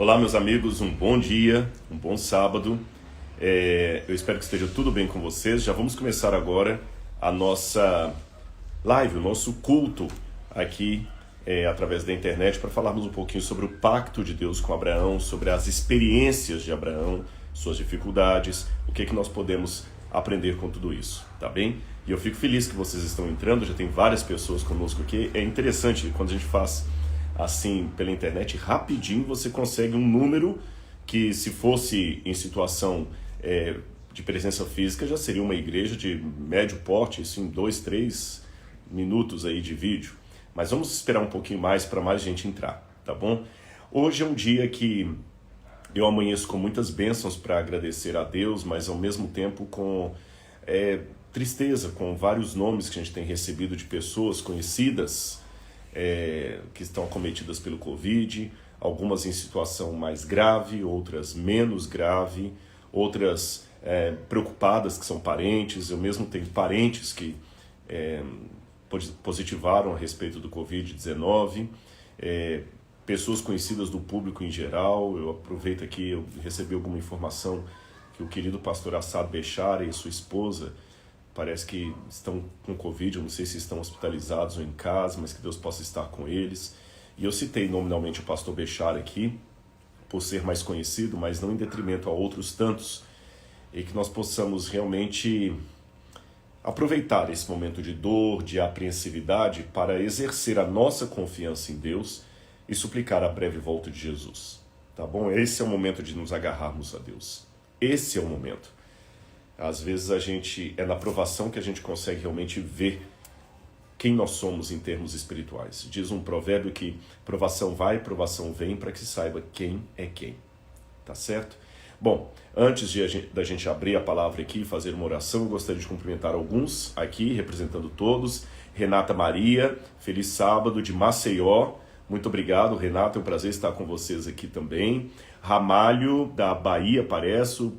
Olá, meus amigos, um bom dia, um bom sábado. Eu espero que esteja tudo bem com vocês. Já vamos começar agora a nossa live, o nosso culto aqui através da internet para falarmos um pouquinho sobre o pacto de Deus com Abraão, sobre as experiências de Abraão, suas dificuldades, o que nós podemos aprender com tudo isso, tá bem? E eu fico feliz que vocês estão entrando, já tem várias pessoas conosco aqui. É interessante quando a gente faz assim pela internet, rapidinho você consegue um número que, se fosse em situação de presença física, já seria uma igreja de médio porte, isso em 2, 3 minutos aí de vídeo. Mas vamos esperar um pouquinho mais para mais gente entrar, tá bom? Hoje é um dia que eu amanheço com muitas bênçãos para agradecer a Deus, mas ao mesmo tempo com tristeza, com vários nomes que a gente tem recebido de pessoas conhecidas que estão acometidas pelo Covid, algumas em situação mais grave, outras menos grave, outras preocupadas que são parentes. Eu mesmo tenho parentes que positivaram a respeito do Covid-19, pessoas conhecidas do público em geral. Eu aproveito aqui, eu recebi alguma informação que o querido pastor Assad Bechara e sua esposa parece que estão com Covid, eu não sei se estão hospitalizados ou em casa, mas que Deus possa estar com eles. E eu citei nominalmente o pastor Bechara aqui, por ser mais conhecido, mas não em detrimento a outros tantos, e que nós possamos realmente aproveitar esse momento de dor, de apreensividade, para exercer a nossa confiança em Deus e suplicar a breve volta de Jesus, tá bom? Esse é o momento de nos agarrarmos a Deus. Esse é o momento. Às vezes é na provação que a gente consegue realmente ver quem nós somos em termos espirituais. Diz um provérbio que provação vai, provação vem, para que se saiba quem é quem. Tá certo? Bom, antes da gente abrir a palavra aqui e fazer uma oração, eu gostaria de cumprimentar alguns aqui, representando todos. Renata Maria, feliz sábado, de Maceió. Muito obrigado, Renata, é um prazer estar com vocês aqui também. Ramalho, da Bahia, parece,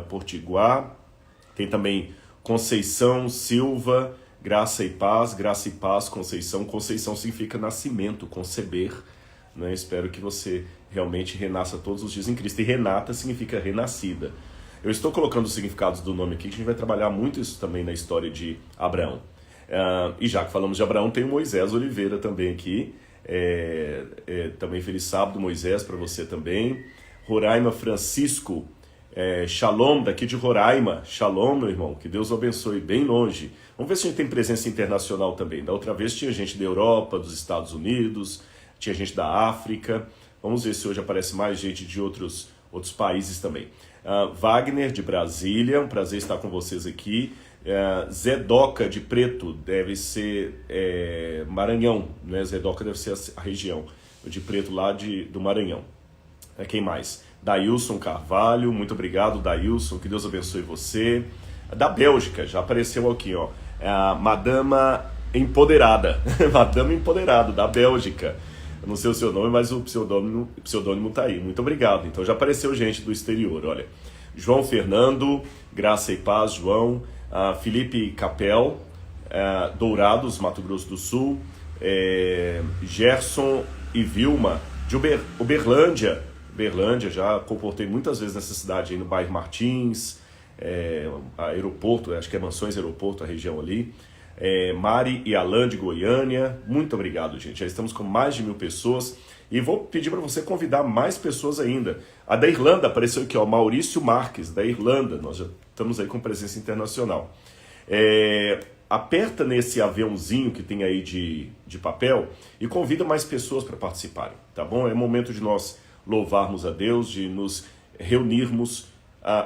Potiguar. Tem também Conceição Silva, Graça e Paz, Conceição. Conceição significa nascimento, conceber, né? Espero que você realmente renasça todos os dias em Cristo. E Renata significa renascida. Eu estou colocando os significados do nome aqui, que a gente vai trabalhar muito isso também na história de Abraão. E já que falamos de Abraão, tem o Moisés Oliveira também aqui. Também feliz sábado, Moisés, para você também. Roraima Francisco, Shalom, daqui de Roraima. Shalom, meu irmão, que Deus o abençoe, bem longe. Vamos ver se a gente tem presença internacional também. Da outra vez tinha gente da Europa, dos Estados Unidos, tinha gente da África. Vamos ver se hoje aparece mais gente de outros países também. Wagner, de Brasília, um prazer estar com vocês aqui. Zedoca, de Preto, deve ser Maranhão, né? Zedoca deve ser a região de Preto lá do Maranhão. Quem mais? Dailson Carvalho, muito obrigado, Dailson, que Deus abençoe você. Da Bélgica, já apareceu aqui, ó. Madama Empoderada, Madama Empoderado, da Bélgica. Eu não sei o seu nome, mas o pseudônimo tá aí. Muito obrigado. Então já apareceu gente do exterior, olha. João Fernando, Graça e Paz, João. Felipe Capel, Dourados, Mato Grosso do Sul. Gerson e Vilma, de Uberlândia, já comportei muitas vezes nessa cidade, aí no bairro Martins, aeroporto, acho que é Mansões Aeroporto, a região ali. Mari e Alain, de Goiânia, muito obrigado, gente. Já estamos com mais de 1000 pessoas e vou pedir para você convidar mais pessoas ainda. A da Irlanda apareceu aqui, ó, Maurício Marques, da Irlanda. Nós já estamos aí com presença internacional. Aperta nesse aviãozinho que tem aí de papel e convida mais pessoas para participarem, tá bom? É momento de nós louvarmos a Deus, de nos reunirmos,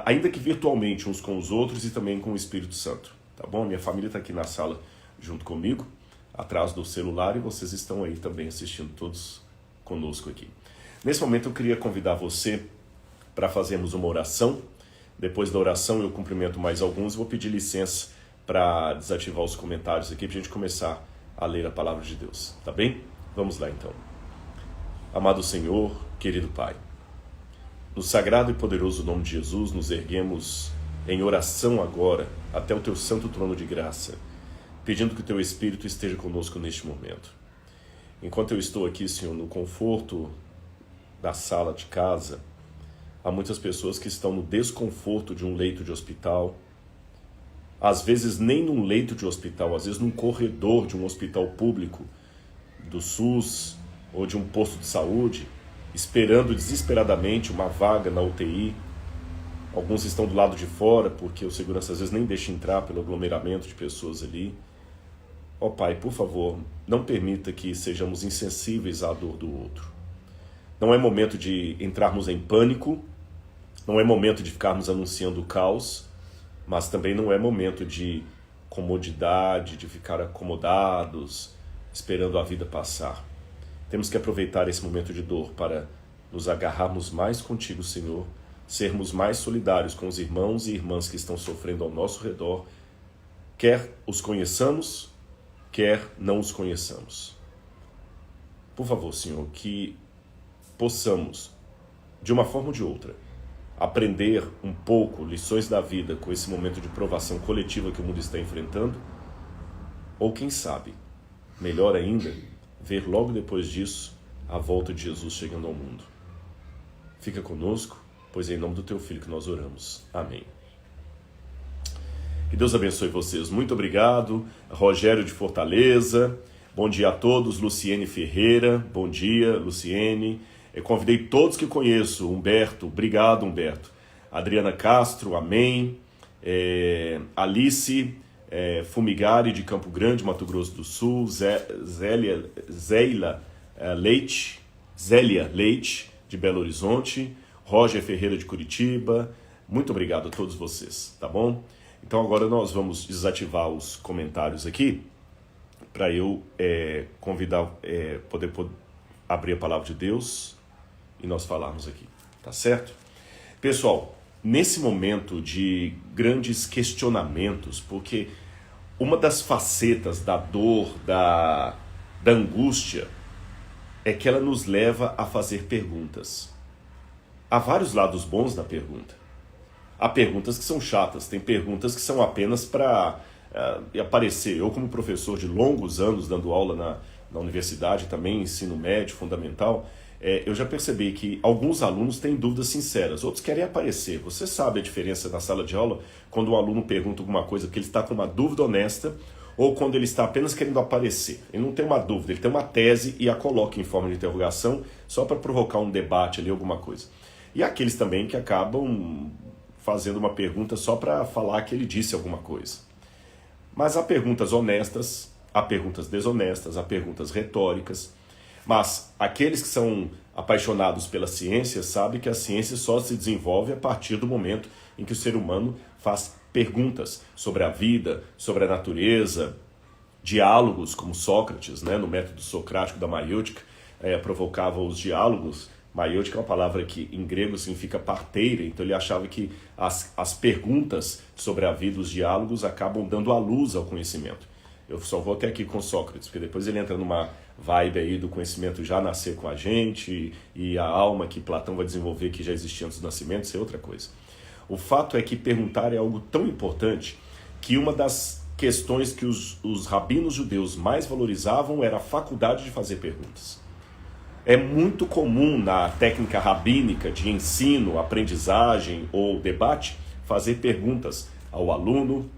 ainda que virtualmente, uns com os outros e também com o Espírito Santo, tá bom? Minha família está aqui na sala junto comigo, atrás do celular, e vocês estão aí também assistindo todos conosco aqui. Nesse momento eu queria convidar você para fazermos uma oração. Depois da oração eu cumprimento mais alguns e vou pedir licença para desativar os comentários aqui para a gente começar a ler a palavra de Deus, tá bem? Vamos lá então. Amado Senhor, querido Pai, no sagrado e poderoso nome de Jesus, nos erguemos em oração agora até o Teu santo trono de graça, pedindo que o Teu Espírito esteja conosco neste momento. Enquanto eu estou aqui, Senhor, no conforto da sala de casa. Há muitas pessoas que estão no desconforto de um leito de hospital, às vezes nem num leito de hospital, às vezes num corredor de um hospital público, do SUS ou de um posto de saúde, esperando desesperadamente uma vaga na UTI. Alguns estão do lado de fora, porque o segurança às vezes nem deixa entrar pelo aglomeramento de pessoas ali. Ó Pai, por favor, não permita que sejamos insensíveis à dor do outro. Não é momento de entrarmos em pânico, não é momento de ficarmos anunciando o caos, mas também não é momento de comodidade, de ficar acomodados, esperando a vida passar. Temos que aproveitar esse momento de dor para nos agarrarmos mais contigo, Senhor, sermos mais solidários com os irmãos e irmãs que estão sofrendo ao nosso redor, quer os conheçamos, quer não os conheçamos. Por favor, Senhor, que possamos, de uma forma ou de outra, aprender um pouco lições da vida com esse momento de provação coletiva que o mundo está enfrentando, ou quem sabe, melhor ainda, ver logo depois disso a volta de Jesus chegando ao mundo. Fica conosco, pois é em nome do Teu Filho que nós oramos. Amém. Que Deus abençoe vocês. Muito obrigado. Rogério de Fortaleza. Bom dia a todos. Luciene Ferreira. Bom dia, Luciene. Eu convidei todos que conheço. Humberto. Obrigado, Humberto. Adriana Castro. Amém. Alice Fumigari, de Campo Grande, Mato Grosso do Sul. Zélia Leite, de Belo Horizonte. Roger Ferreira, de Curitiba. Muito obrigado a todos vocês, tá bom? Então agora nós vamos desativar os comentários aqui para eu convidar, poder abrir a palavra de Deus e nós falarmos aqui, tá certo? Pessoal, nesse momento de grandes questionamentos, porque uma das facetas da dor, da angústia, é que ela nos leva a fazer perguntas. Há vários lados bons na pergunta. Há perguntas que são chatas, tem perguntas que são apenas para aparecer. Eu, como professor de longos anos dando aula na universidade, também ensino médio, fundamental, eu já percebi que alguns alunos têm dúvidas sinceras, outros querem aparecer. Você sabe a diferença na sala de aula quando um aluno pergunta alguma coisa que ele está com uma dúvida honesta ou quando ele está apenas querendo aparecer. Ele não tem uma dúvida, ele tem uma tese e a coloca em forma de interrogação só para provocar um debate ali, alguma coisa. E aqueles também que acabam fazendo uma pergunta só para falar que ele disse alguma coisa. Mas há perguntas honestas, há perguntas desonestas, há perguntas retóricas, mas aqueles que são apaixonados pela ciência sabem que a ciência só se desenvolve a partir do momento em que o ser humano faz perguntas sobre a vida, sobre a natureza, diálogos como Sócrates, no método socrático da maiêutica, provocava os diálogos. Maiêutica é uma palavra que em grego significa parteira, então ele achava que as perguntas sobre a vida, os diálogos, acabam dando a luz ao conhecimento. Eu só vou até aqui com Sócrates, porque depois ele entra numa vibe aí do conhecimento já nascer com a gente e a alma que Platão vai desenvolver que já existia antes do nascimento, isso é outra coisa. O fato é que perguntar é algo tão importante que uma das questões que os rabinos judeus mais valorizavam era a faculdade de fazer perguntas. É muito comum na técnica rabínica de ensino, aprendizagem ou debate fazer perguntas ao aluno,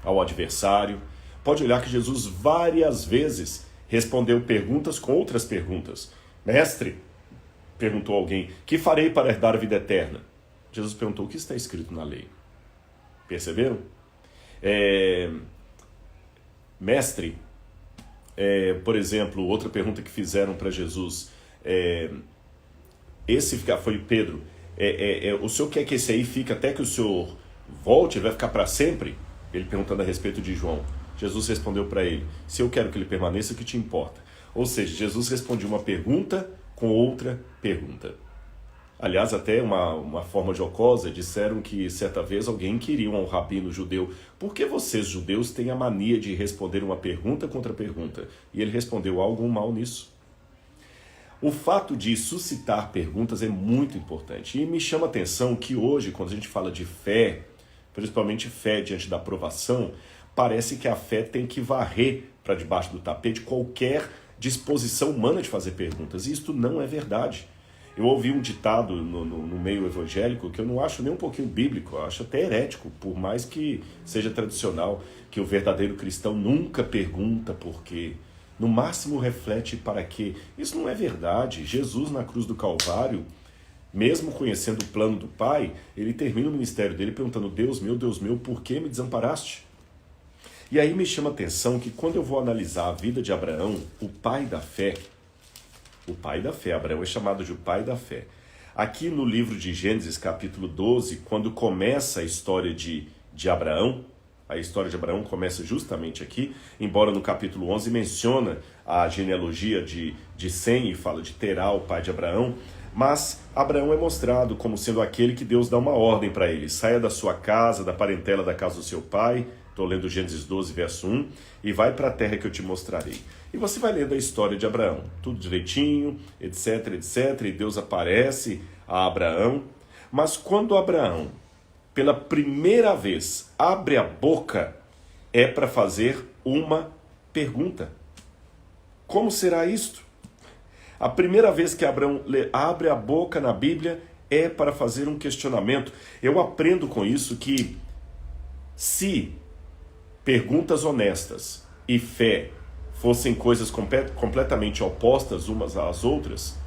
ao adversário. Pode olhar que Jesus várias vezes respondeu perguntas com outras perguntas. Mestre, perguntou alguém, que farei para herdar a vida eterna? Jesus perguntou, o que está escrito na lei? Perceberam? Mestre, por exemplo, outra pergunta que fizeram para Jesus, esse foi Pedro, o senhor quer que esse aí fique até que o senhor volte, ele vai ficar para sempre? Ele perguntando a respeito de João. Jesus respondeu para ele, se eu quero que ele permaneça, o que te importa? Ou seja, Jesus respondia uma pergunta com outra pergunta. Aliás, até uma forma jocosa, disseram que certa vez alguém queria um rabino judeu. Por que vocês, judeus, têm a mania de responder uma pergunta contra pergunta? E ele respondeu, há algum mal nisso? O fato de suscitar perguntas é muito importante. E me chama a atenção que hoje, quando a gente fala de fé, principalmente fé diante da provação, parece que a fé tem que varrer para debaixo do tapete qualquer disposição humana de fazer perguntas. E isto não é verdade. Eu ouvi um ditado no meio evangélico que eu não acho nem um pouquinho bíblico, eu acho até herético, por mais que seja tradicional, que o verdadeiro cristão nunca pergunta por quê, no máximo reflete para quê. Isso não é verdade. Jesus na cruz do Calvário, mesmo conhecendo o plano do Pai, ele termina o ministério dele perguntando: Deus meu, por que me desamparaste? E aí me chama a atenção que quando eu vou analisar a vida de Abraão, o pai da fé, Abraão é chamado de o pai da fé. Aqui no livro de Gênesis, capítulo 12, quando começa a história de Abraão, a história de Abraão começa justamente aqui, embora no capítulo 11 menciona a genealogia de Sem e fala de Terá, o pai de Abraão, mas Abraão é mostrado como sendo aquele que Deus dá uma ordem para ele: saia da sua casa, da parentela da casa do seu pai. Estou lendo Gênesis 12, verso 1, e vai para a terra que eu te mostrarei. E você vai lendo a história de Abraão, tudo direitinho, etc, etc, e Deus aparece a Abraão. Mas quando Abraão, pela primeira vez, abre a boca, é para fazer uma pergunta. Como será isto? A primeira vez que Abraão abre a boca na Bíblia é para fazer um questionamento. Eu aprendo com isso que se perguntas honestas e fé fossem coisas completamente opostas umas às outras,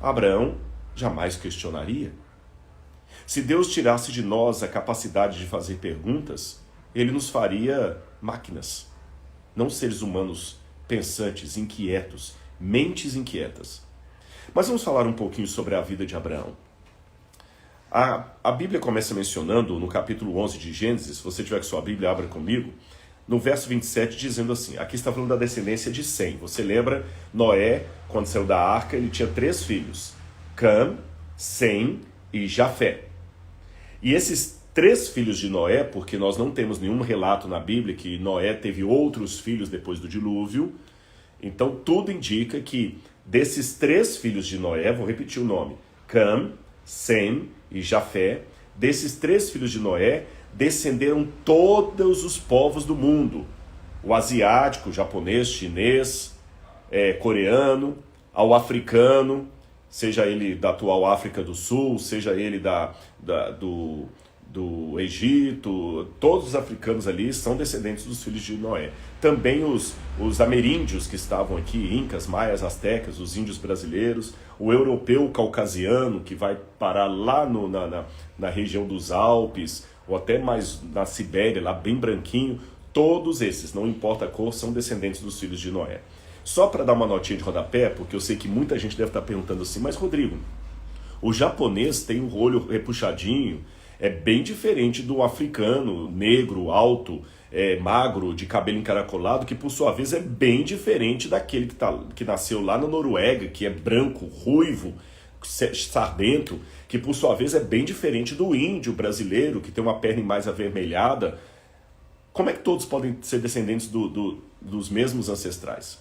Abraão jamais questionaria. Se Deus tirasse de nós a capacidade de fazer perguntas, ele nos faria máquinas, não seres humanos pensantes, inquietos, mentes inquietas. Mas vamos falar um pouquinho sobre a vida de Abraão. A Bíblia começa mencionando, no capítulo 11 de Gênesis, se você tiver com sua Bíblia, abra comigo, no verso 27, dizendo assim, aqui está falando da descendência de Sem. Você lembra, Noé, quando saiu da arca, ele tinha 3 filhos, Cam, Sem e Jafé. E esses 3 filhos de Noé, porque nós não temos nenhum relato na Bíblia que Noé teve outros filhos depois do dilúvio, então tudo indica que desses 3 filhos de Noé, vou repetir o nome, Cam, Sem e Jafé, desses 3 filhos de Noé, descenderam todos os povos do mundo, o asiático, o japonês, chinês, coreano, ao africano, seja ele da atual África do Sul, seja ele do Egito, todos os africanos ali são descendentes dos filhos de Noé. Também os ameríndios que estavam aqui, incas, maias, astecas, os índios brasileiros, o europeu caucasiano que vai parar lá na região dos Alpes, ou até mais na Sibéria, lá bem branquinho, todos esses, não importa a cor, são descendentes dos filhos de Noé. Só para dar uma notinha de rodapé, porque eu sei que muita gente deve estar perguntando assim, mas Rodrigo, o japonês tem um olho repuxadinho, é bem diferente do africano, negro, alto, magro, de cabelo encaracolado, que por sua vez é bem diferente daquele que nasceu lá na Noruega, que é branco, ruivo, sardento, que por sua vez é bem diferente do índio brasileiro, que tem uma perna mais avermelhada. Como é que todos podem ser descendentes dos mesmos ancestrais?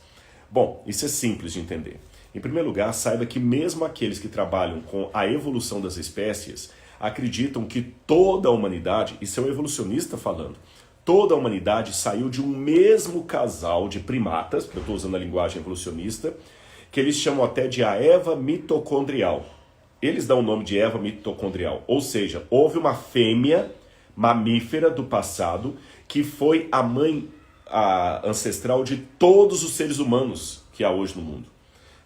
Bom, isso é simples de entender. Em primeiro lugar, saiba que mesmo aqueles que trabalham com a evolução das espécies acreditam que toda a humanidade, isso é um evolucionista falando, toda a humanidade saiu de um mesmo casal de primatas, eu estou usando a linguagem evolucionista, que eles chamam até de a Eva mitocondrial. Eles dão o nome de Eva mitocondrial, ou seja, houve uma fêmea mamífera do passado que foi a mãe ancestral de todos os seres humanos que há hoje no mundo.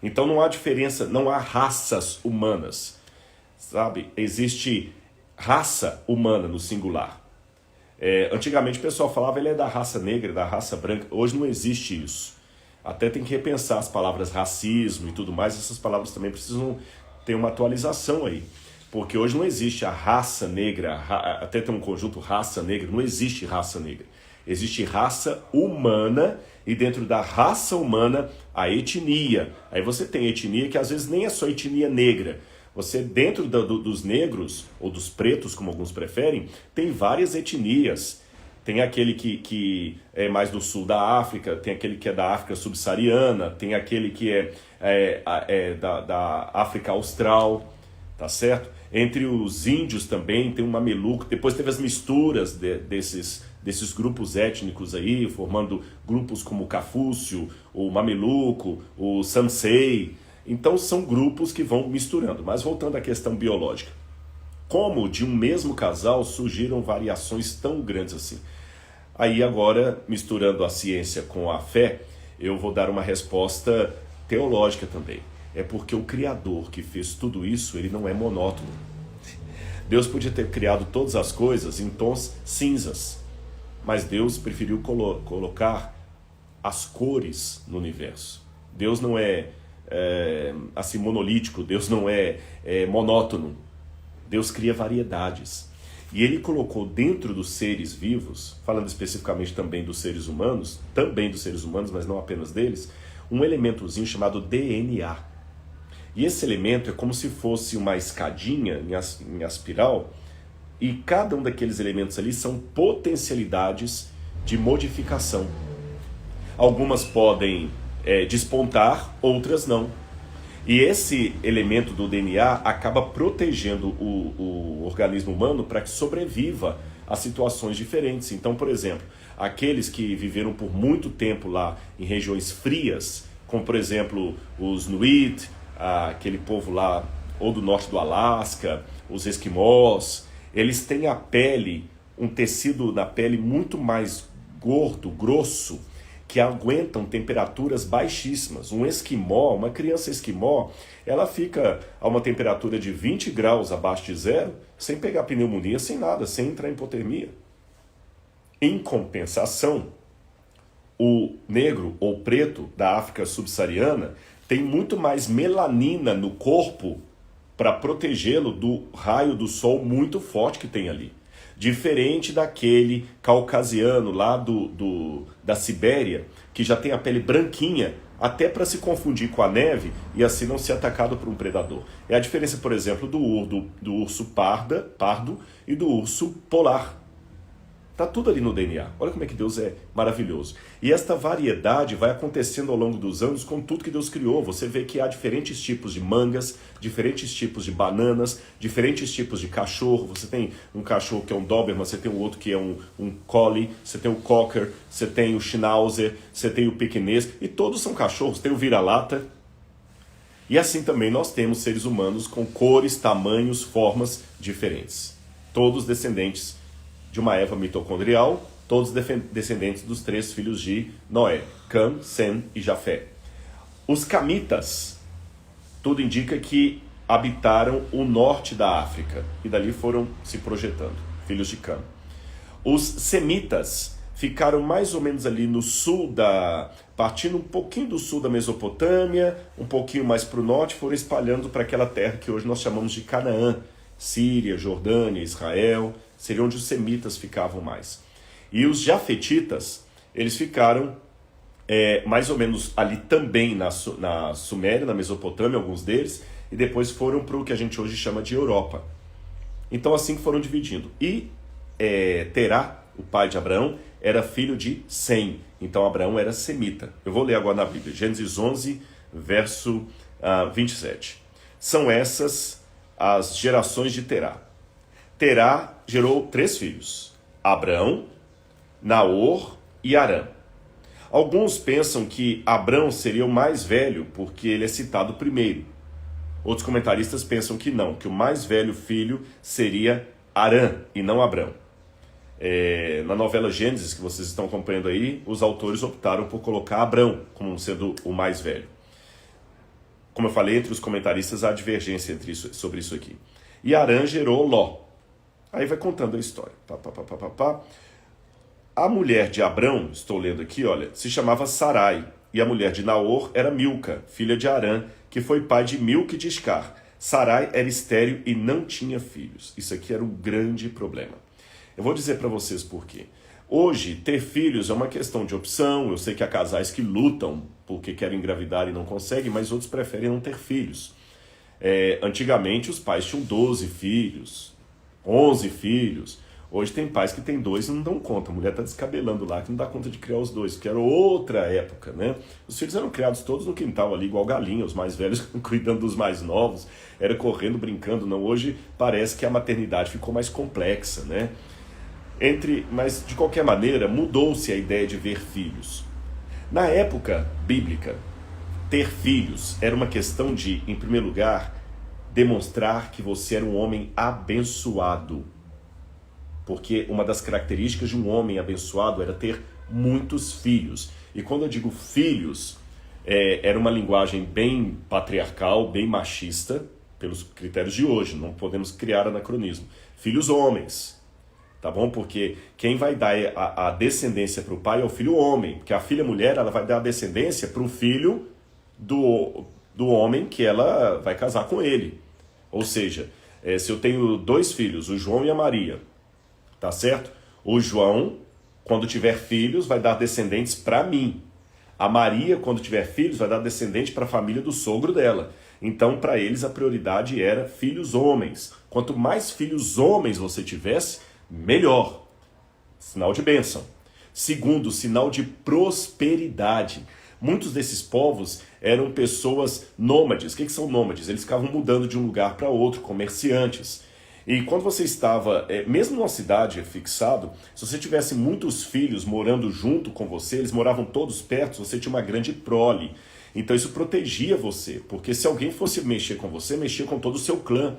Então não há diferença, não há raças humanas, sabe? Existe raça humana no singular. Antigamente o pessoal falava ele é da raça negra, da raça branca. Hoje não existe isso. Até tem que repensar as palavras racismo e tudo mais. Essas palavras também precisam ter uma atualização aí. Porque hoje não existe a raça negra, até tem um conjunto raça negra, não existe raça negra. Existe raça humana e dentro da raça humana a etnia. Aí você tem etnia que às vezes nem é só etnia negra. Você dentro dos negros, ou dos pretos, como alguns preferem, tem várias etnias. Tem aquele que é mais do sul da África, tem aquele que é da África subsaariana, tem aquele que é da África Austral, tá certo? Entre os índios também tem um mameluco, depois teve as misturas desses grupos étnicos aí, formando grupos como o Cafúcio, o Mameluco, o Sansei. Então são grupos que vão misturando. Mas voltando à questão biológica. Como de um mesmo casal surgiram variações tão grandes assim? Aí agora, misturando a ciência com a fé, eu vou dar uma resposta teológica também. É porque o Criador que fez tudo isso, ele não é monótono. Deus podia ter criado todas as coisas em tons cinzas, mas Deus preferiu colocar as cores no universo. Deus não é, assim monolítico, Deus não é monótono. Deus cria variedades. E ele colocou dentro dos seres vivos, falando especificamente também dos seres humanos, mas não apenas deles, um elementozinho chamado DNA. E esse elemento é como se fosse uma escadinha em espiral, e cada um daqueles elementos ali são potencialidades de modificação. Algumas podem despontar, outras não. E esse elemento do DNA acaba protegendo o organismo humano para que sobreviva a situações diferentes. Então, por exemplo, aqueles que viveram por muito tempo lá em regiões frias, como por exemplo os Inuit, aquele povo lá ou do norte do Alasca, os esquimós, eles têm a pele, um tecido na pele muito mais gordo, grosso, que aguentam temperaturas baixíssimas. Um esquimó, uma criança esquimó, ela fica a uma temperatura de 20 graus abaixo de zero, sem pegar pneumonia, sem nada, sem entrar em hipotermia. Em compensação, o negro ou preto da África subsaariana tem muito mais melanina no corpo para protegê-lo do raio do sol muito forte que tem ali. Diferente daquele caucasiano lá da Sibéria, que já tem a pele branquinha, até para se confundir com a neve e assim não ser atacado por um predador. É a diferença, por exemplo, do urso pardo e do urso polar. Está tudo ali no DNA. Olha como é que Deus é maravilhoso. E esta variedade vai acontecendo ao longo dos anos com tudo que Deus criou. Você vê que há diferentes tipos de mangas, diferentes tipos de bananas, diferentes tipos de cachorro. Você tem um cachorro que é um Doberman, você tem um outro que é um Collie, você tem o Cocker, você tem o Schnauzer, você tem o Pequinês, e todos são cachorros. Tem o vira-lata. E assim também nós temos seres humanos com cores, tamanhos, formas diferentes. Todos descendentes de uma Eva mitocondrial, todos descendentes dos 3 filhos de Noé, Cam, Sem e Jafé. Os camitas, tudo indica que habitaram o norte da África, e dali foram se projetando, filhos de Cam. Os semitas ficaram mais ou menos ali no sul partindo um pouquinho do sul da Mesopotâmia, um pouquinho mais para o norte, foram espalhando para aquela terra que hoje nós chamamos de Canaã, Síria, Jordânia, Israel, seria onde os semitas ficavam mais. E os jafetitas, eles ficaram mais ou menos ali também na Suméria, na Mesopotâmia, alguns deles, e depois foram para o que a gente hoje chama de Europa. Então assim que foram dividindo. E Terá, o pai de Abraão, era filho de Sem, então Abraão era semita. Eu vou ler agora na Bíblia, Gênesis 11, verso 27. São essas as gerações de Terá. Terá gerou 3 filhos, Abrão, Naor e Arã. Alguns pensam que Abrão seria o mais velho porque ele é citado primeiro. Outros comentaristas pensam que não, que o mais velho filho seria Arã e não Abrão. Na novela Gênesis, que vocês estão acompanhando aí, os autores optaram por colocar Abrão como sendo o mais velho. Como eu falei, entre os comentaristas há divergência sobre isso aqui. E Arã gerou Ló. Aí vai contando a história. A mulher de Abrão, estou lendo aqui, olha, se chamava Sarai. E a mulher de Naor era Milca, filha de Arã, que foi pai de Milca e de Iscar. Sarai era estéril e não tinha filhos. Isso aqui era um grande problema. Eu vou dizer para vocês por quê. Hoje, ter filhos é uma questão de opção. Eu sei que há casais que lutam porque querem engravidar e não conseguem, mas outros preferem não ter filhos. Antigamente, os pais tinham 12 filhos, 11 filhos. Hoje tem pais que têm 2 e não dão conta. A mulher está descabelando lá, que não dá conta de criar os 2, que era outra época, né? Os filhos eram criados todos no quintal ali, igual galinha, os mais velhos cuidando dos mais novos, era correndo, brincando. Não, hoje parece que a maternidade ficou mais complexa, né? Mas, de qualquer maneira, mudou-se a ideia de ver filhos. Na época bíblica, ter filhos era uma questão de, em primeiro lugar, demonstrar que você era um homem abençoado. Porque uma das características de um homem abençoado era ter muitos filhos. E quando eu digo filhos, era uma linguagem bem patriarcal, bem machista, pelos critérios de hoje, não podemos criar anacronismo. Filhos homens, tá bom? Porque quem vai dar a descendência para o pai é o filho homem, porque a filha mulher ela vai dar a descendência para o filho do homem que ela vai casar com ele. Ou seja, se eu tenho 2 filhos, o João e a Maria, tá certo? O João, quando tiver filhos, vai dar descendentes para mim. A Maria, quando tiver filhos, vai dar descendente para a família do sogro dela. Então, para eles, a prioridade era filhos homens. Quanto mais filhos homens você tivesse, melhor. Sinal de bênção. Segundo, sinal de prosperidade. Muitos desses povos eram pessoas nômades. O que são nômades? Eles ficavam mudando de um lugar para outro, comerciantes. E quando você estava, mesmo numa cidade fixado, se você tivesse muitos filhos morando junto com você, eles moravam todos perto, você tinha uma grande prole. Então isso protegia você, porque se alguém fosse mexer com você, mexia com todo o seu clã.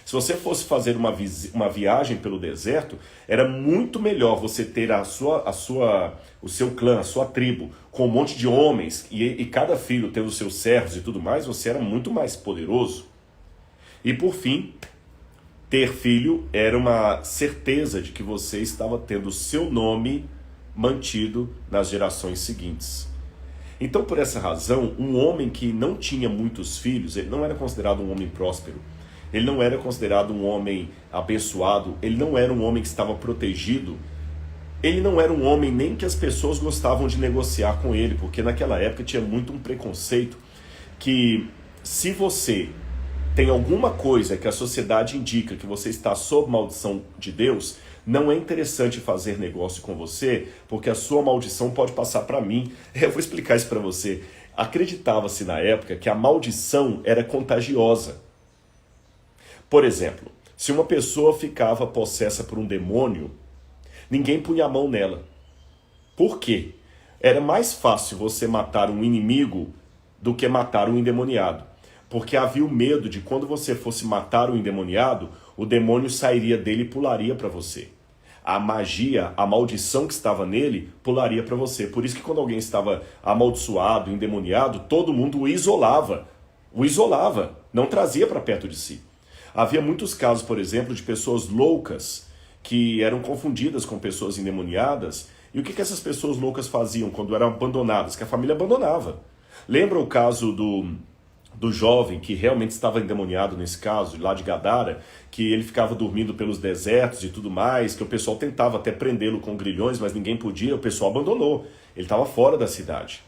Se você fosse fazer uma viagem pelo deserto, era muito melhor você ter o seu clã, a sua tribo, com um monte de homens, e cada filho tendo os seus servos e tudo mais, você era muito mais poderoso. E por fim, ter filho era uma certeza de que você estava tendo o seu nome mantido nas gerações seguintes. Então, por essa razão, um homem que não tinha muitos filhos, ele não era considerado um homem próspero. Ele não era considerado um homem abençoado. Ele não era um homem que estava protegido. Ele não era um homem nem que as pessoas gostavam de negociar com ele, porque naquela época tinha muito um preconceito que se você tem alguma coisa que a sociedade indica que você está sob maldição de Deus, não é interessante fazer negócio com você, porque a sua maldição pode passar para mim. Eu vou explicar isso para você. Acreditava-se na época que a maldição era contagiosa. Por exemplo, se uma pessoa ficava possessa por um demônio, ninguém punha a mão nela. Por quê? Era mais fácil você matar um inimigo do que matar um endemoniado. Porque havia o medo de quando você fosse matar o endemoniado, o demônio sairia dele e pularia para você. A magia, a maldição que estava nele, pularia para você. Por isso que quando alguém estava amaldiçoado, endemoniado, todo mundo o isolava. Não trazia para perto de si. Havia muitos casos, por exemplo, de pessoas loucas que eram confundidas com pessoas endemoniadas. E o que essas pessoas loucas faziam quando eram abandonadas? Que a família abandonava. Lembra o caso do jovem que realmente estava endemoniado nesse caso, lá de Gadara, que ele ficava dormindo pelos desertos e tudo mais, que o pessoal tentava até prendê-lo com grilhões, mas ninguém podia, o pessoal abandonou. Ele estava fora da cidade.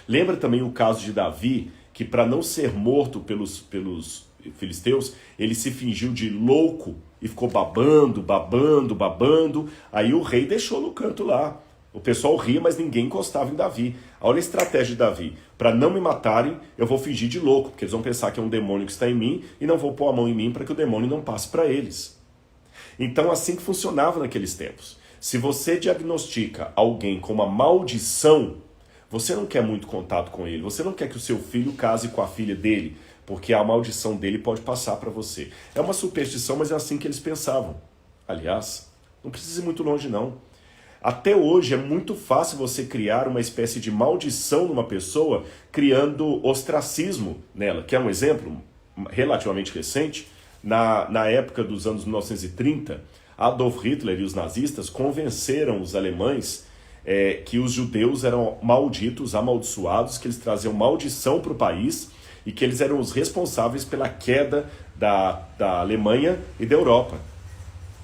Lembra também o caso de Davi, que para não ser morto pelos filisteus, ele se fingiu de louco e ficou babando. Aí o rei deixou no canto lá. O pessoal ria, mas ninguém encostava em Davi. Olha a estratégia de Davi. Para não me matarem, eu vou fingir de louco, porque eles vão pensar que é um demônio que está em mim e não vou pôr a mão em mim para que o demônio não passe para eles. Então, assim que funcionava naqueles tempos. Se você diagnostica alguém com uma maldição, você não quer muito contato com ele. Você não quer que o seu filho case com a filha dele, porque a maldição dele pode passar para você. É uma superstição, mas é assim que eles pensavam. Aliás, não precisa ir muito longe, não. Até hoje é muito fácil você criar uma espécie de maldição numa pessoa, criando ostracismo nela. Quer um exemplo relativamente recente? Na época dos anos 1930, Adolf Hitler e os nazistas convenceram os alemães que os judeus eram malditos, amaldiçoados, que eles traziam maldição para o país e que eles eram os responsáveis pela queda da Alemanha e da Europa.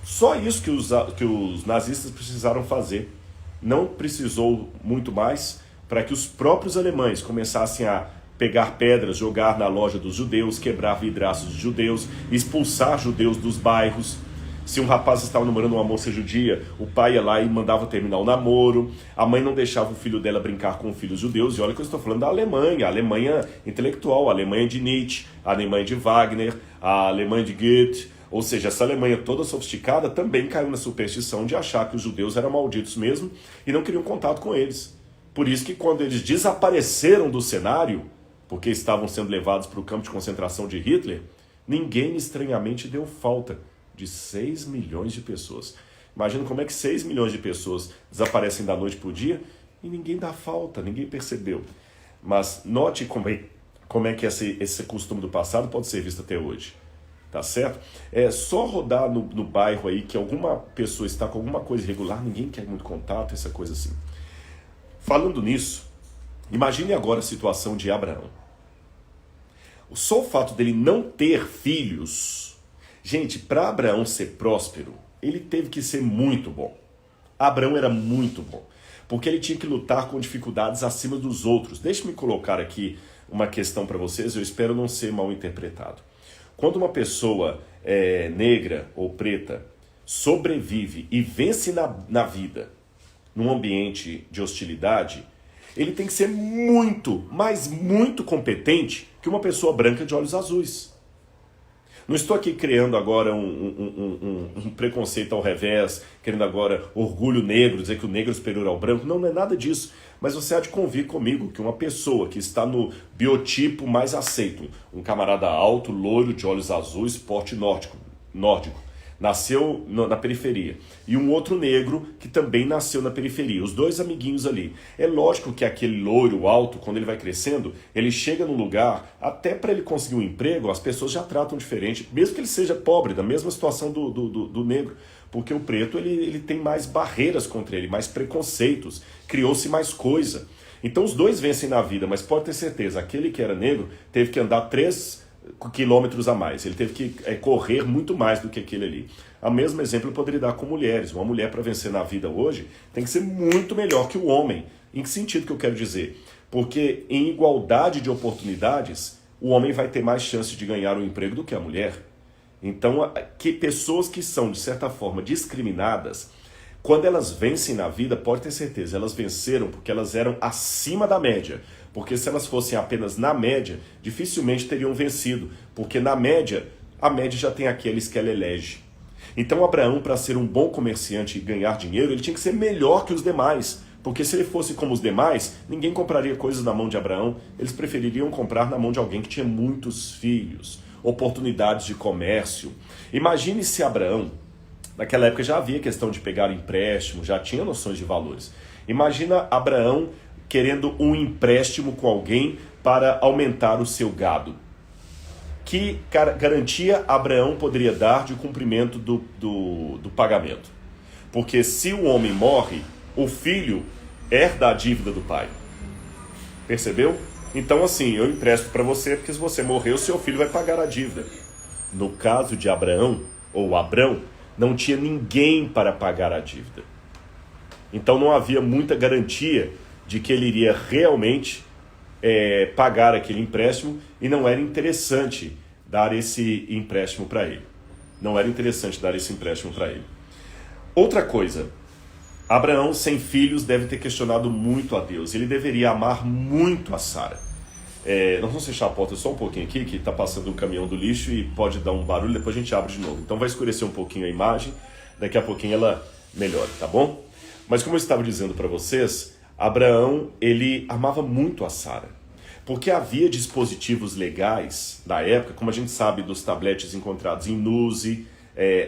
Só isso que os nazistas precisaram fazer. Não precisou muito mais para que os próprios alemães começassem a pegar pedras, jogar na loja dos judeus, quebrar vidraços de judeus, expulsar judeus dos bairros. Se um rapaz estava namorando uma moça judia, o pai ia lá e mandava terminar o namoro. A mãe não deixava o filho dela brincar com filhos judeus. E olha que eu estou falando da Alemanha, a Alemanha intelectual, a Alemanha de Nietzsche, a Alemanha de Wagner, a Alemanha de Goethe. Ou seja, essa Alemanha toda sofisticada também caiu na superstição de achar que os judeus eram malditos mesmo e não queriam contato com eles. Por isso que quando eles desapareceram do cenário, porque estavam sendo levados para o campo de concentração de Hitler, ninguém estranhamente deu falta de 6 milhões de pessoas. Imagina como é que 6 milhões de pessoas desaparecem da noite para o dia e ninguém dá falta, ninguém percebeu. Mas note como é que esse costume do passado pode ser visto até hoje. Tá certo? É só rodar no bairro aí que alguma pessoa está com alguma coisa irregular, ninguém quer muito contato, essa coisa assim. Falando nisso, imagine agora a situação de Abraão. Só o fato dele não ter filhos, gente, para Abraão ser próspero, ele teve que ser muito bom. Abraão era muito bom, porque ele tinha que lutar com dificuldades acima dos outros. Deixe-me colocar aqui uma questão para vocês, eu espero não ser mal interpretado. Quando uma pessoa negra ou preta sobrevive e vence na vida, num ambiente de hostilidade, ele tem que ser muito, mas muito competente que uma pessoa branca de olhos azuis. Não estou aqui criando agora um preconceito ao revés, querendo agora orgulho negro, dizer que o negro é superior ao branco. Não, não é nada disso. Mas você há de convir comigo que uma pessoa que está no biotipo mais aceito, um camarada alto, loiro, de olhos azuis, porte nórdico, nasceu na periferia. E um outro negro que também nasceu na periferia. Os dois amiguinhos ali. É lógico que aquele loiro alto, quando ele vai crescendo, ele chega num lugar, até para ele conseguir um emprego, as pessoas já tratam diferente, mesmo que ele seja pobre, da mesma situação do negro. Porque o preto ele tem mais barreiras contra ele, mais preconceitos, criou-se mais coisa. Então os dois vencem na vida, mas pode ter certeza, aquele que era negro teve que andar 3 quilômetros a mais, ele teve que correr muito mais do que aquele ali. O mesmo exemplo eu poderia dar com mulheres. Uma mulher para vencer na vida hoje tem que ser muito melhor que o homem. Em que sentido que eu quero dizer? Porque em igualdade de oportunidades, o homem vai ter mais chance de ganhar um emprego do que a mulher. Então, que pessoas que são, de certa forma, discriminadas, quando elas vencem na vida, pode ter certeza, elas venceram porque elas eram acima da média. Porque se elas fossem apenas na média, dificilmente teriam vencido. Porque na média, a média já tem aqueles que ela elege. Então Abraão, para ser um bom comerciante e ganhar dinheiro, ele tinha que ser melhor que os demais. Porque se ele fosse como os demais, ninguém compraria coisas na mão de Abraão. Eles prefeririam comprar na mão de alguém que tinha muitos filhos, oportunidades de comércio. Imagine se Abraão, naquela época já havia questão de pegar empréstimo, já tinha noções de valores. Imagina Abraão querendo um empréstimo com alguém para aumentar o seu gado. Que garantia Abraão poderia dar de cumprimento do pagamento? Porque se o homem morre, o filho herda a dívida do pai. Percebeu? Então assim, eu empresto para você porque se você morrer, o seu filho vai pagar a dívida. No caso de Abraão, ou Abrão, não tinha ninguém para pagar a dívida. Então não havia muita garantia de que ele iria realmente pagar aquele empréstimo e não era interessante dar esse empréstimo para ele. Não era interessante dar esse empréstimo para ele. Outra coisa, Abraão, sem filhos, deve ter questionado muito a Deus. Ele deveria amar muito a Sara. Nós vamos fechar a porta só um pouquinho aqui, que está passando um caminhão do lixo e pode dar um barulho, depois a gente abre de novo. Então vai escurecer um pouquinho a imagem, daqui a pouquinho ela melhora, tá bom? Mas como eu estava dizendo para vocês, Abraão, ele amava muito a Sara, porque havia dispositivos legais da época, como a gente sabe dos tabletes encontrados em Nuzi,